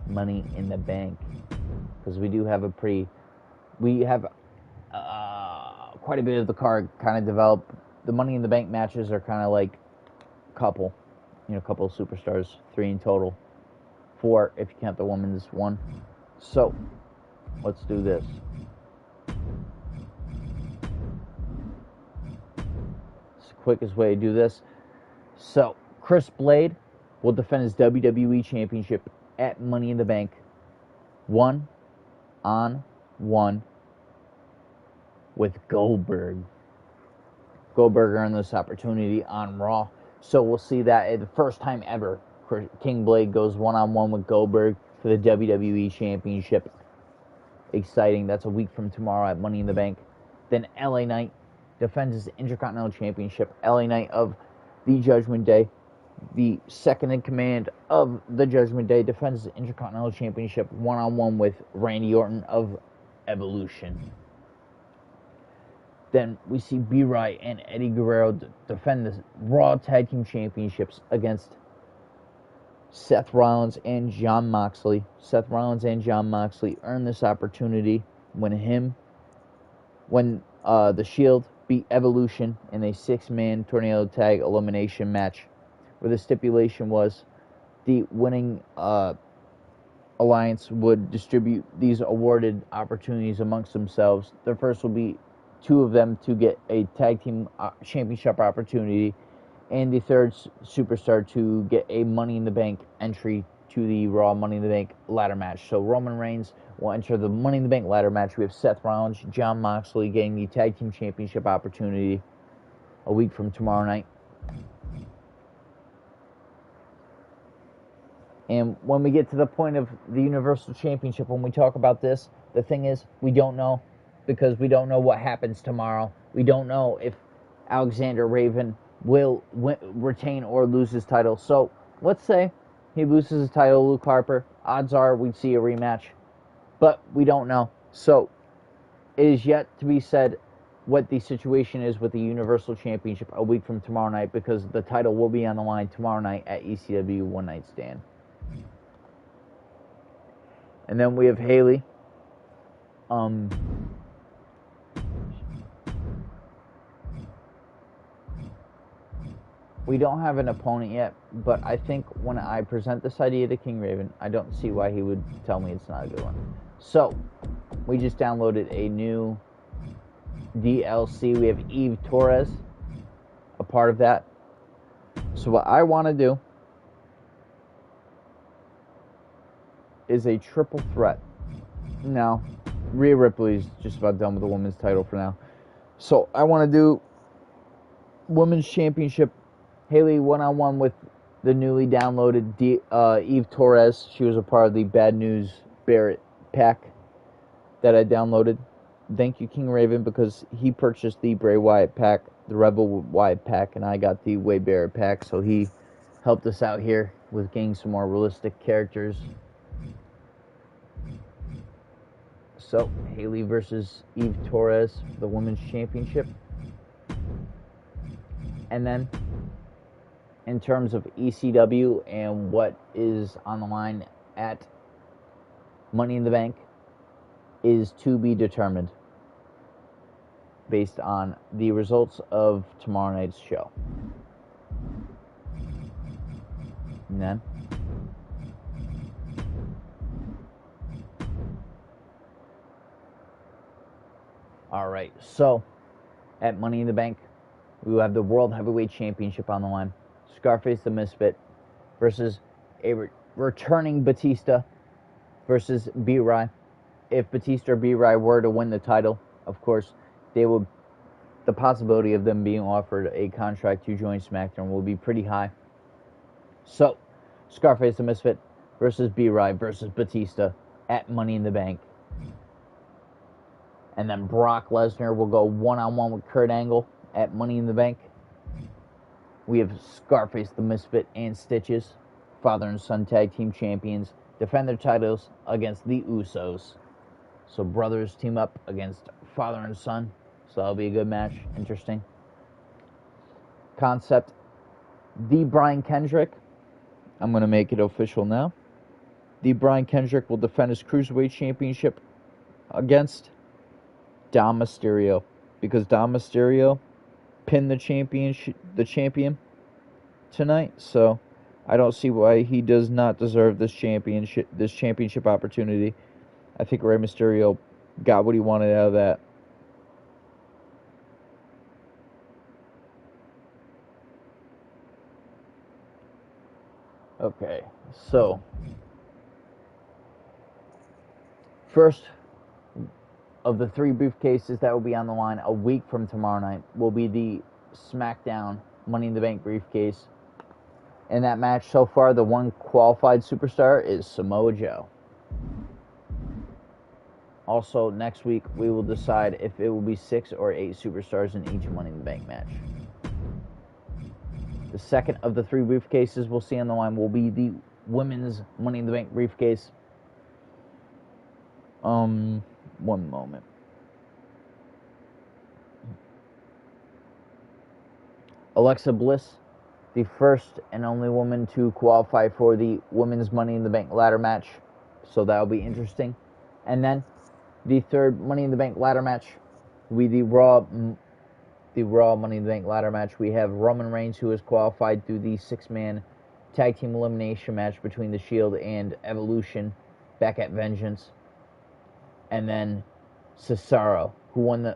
Money in the Bank, because we do have quite a bit of the card kind of developed. The Money in the Bank matches are kind of like couple of superstars, 3 in total, 4 if you count the women's one. So let's do this. It's the quickest way to do this. So Chris Blade will defend his WWE Championship at Money in the Bank, 1-on-1 with Goldberg. Goldberg earned this opportunity on Raw, so we'll see that the first time ever King Blade goes 1-on-1 with Goldberg for the WWE Championship. Exciting. That's a week from tomorrow at Money in the Bank. Then LA Knight defends his Intercontinental Championship. LA Knight of the Judgment Day, the second in command of the Judgment Day, defends his Intercontinental Championship 1-on-1 with Randy Orton of Evolution. Then we see B-Right and Eddie Guerrero defend the Raw Tag Team Championships against Seth Rollins and Jon Moxley. Seth Rollins and Jon Moxley earned this opportunity when the Shield beat Evolution in a 6-man tornado tag elimination match, where the stipulation was the winning alliance would distribute these awarded opportunities amongst themselves. The first will be 2 of them to get a tag team championship opportunity, and the third superstar to get a Money in the Bank entry to the Raw Money in the Bank ladder match. So Roman Reigns will enter the Money in the Bank ladder match. We have Seth Rollins, Jon Moxley getting the tag team championship opportunity a week from tomorrow night. And when we get to the point of the Universal Championship, when we talk about this, the thing is, we don't know, because we don't know what happens tomorrow. We don't know if Alexander Raven will retain or lose his title. So let's say he loses his title, Luke Harper. Odds are we'd see a rematch, but we don't know. So it is yet to be said what the situation is with the Universal Championship a week from tomorrow night, because the title will be on the line tomorrow night at ECW One Night Stand. And then we have Haley. We don't have an opponent yet, but I think when I present this idea to King Raven, I don't see why he would tell me it's not a good one. So, we just downloaded a new DLC. We have Eve Torres, a part of that. So what I want to do is a triple threat. Now, Rhea Ripley's just about done with the women's title for now. So I want to do Women's Championship, Haley 1-on-1 with the newly downloaded Eve Torres. She was a part of the Bad News Barrett pack that I downloaded. Thank you, King Raven, because he purchased the Bray Wyatt pack, the Rebel Wyatt pack, and I got the Wade Barrett pack, so he helped us out here with getting some more realistic characters. So, Haley versus Eve Torres for the Women's Championship. And then, in terms of ECW and what is on the line at Money in the Bank, is to be determined. based on the results of tomorrow night's show. And then all right, so at Money in the Bank, we will have the World Heavyweight Championship on the line. Scarface the Misfit versus a returning Batista versus B-Rai. If Batista or B-Rai were to win the title, of course, the possibility of them being offered a contract to join SmackDown will be pretty high. So, Scarface the Misfit versus B-Rai versus Batista at Money in the Bank. And then Brock Lesnar will go one-on-one with Kurt Angle at Money in the Bank. We have Scarface the Misfit and Stitches, father and son tag team champions, defend their titles against the Usos. So brothers team up against father and son. So that'll be a good match. Interesting. Concept, the Brian Kendrick. I'm going to make it official now. The Brian Kendrick will defend his Cruiserweight Championship against Dom Mysterio, because Dom Mysterio pinned the champion tonight. So I don't see why he does not deserve this championship opportunity. I think Rey Mysterio got what he wanted out of that. Okay, so first of the 3 briefcases that will be on the line a week from tomorrow night will be the SmackDown Money in the Bank briefcase. In that match so far, the one qualified superstar is Samoa Joe. Also, next week, we will decide if it will be 6 or 8 superstars in each Money in the Bank match. The second of the 3 briefcases we'll see on the line will be the women's Money in the Bank briefcase. One moment. Alexa Bliss, the first and only woman to qualify for the women's Money in the Bank ladder match. So that'll be interesting. And then the third Money in the Bank ladder match will be the Raw Money in the Bank ladder match. We have Roman Reigns, who has qualified through the 6-man tag team elimination match between The Shield and Evolution back at Vengeance. And then Cesaro, who won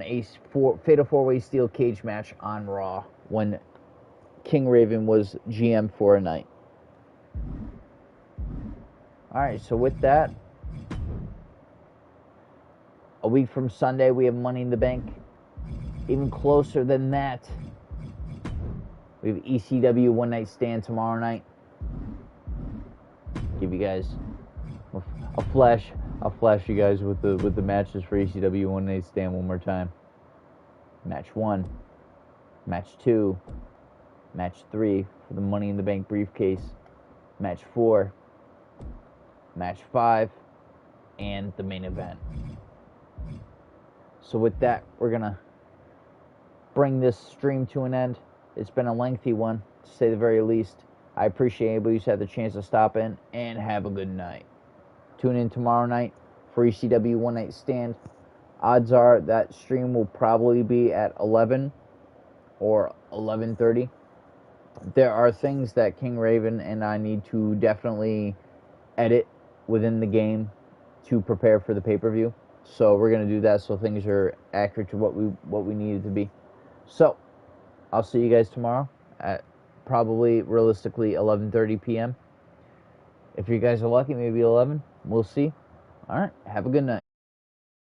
a Fatal 4-Way Steel Cage match on Raw when King Raven was GM for a night. Alright, so with that, a week from Sunday, we have Money in the Bank. Even closer than that, we have ECW One Night Stand tomorrow night. Give you guys a flash. I'll flash you guys with the matches for ECW One Night Stand one more time. Match 1, Match 2, Match 3 for the Money in the Bank briefcase, Match 4, Match 5, and the main event. So with that, we're going to bring this stream to an end. It's been a lengthy one, to say the very least. I appreciate anybody who's had the chance to stop in, and have a good night. Tune in tomorrow night for ECW One Night Stand. Odds are that stream will probably be at 11 or 11:30. There are things that King Raven and I need to definitely edit within the game to prepare for the pay-per-view. So we're going to do that so things are accurate to what we need it to be. So I'll see you guys tomorrow at probably realistically 11:30 p.m. If you guys are lucky, maybe 11. We'll see. All right. Have a good night.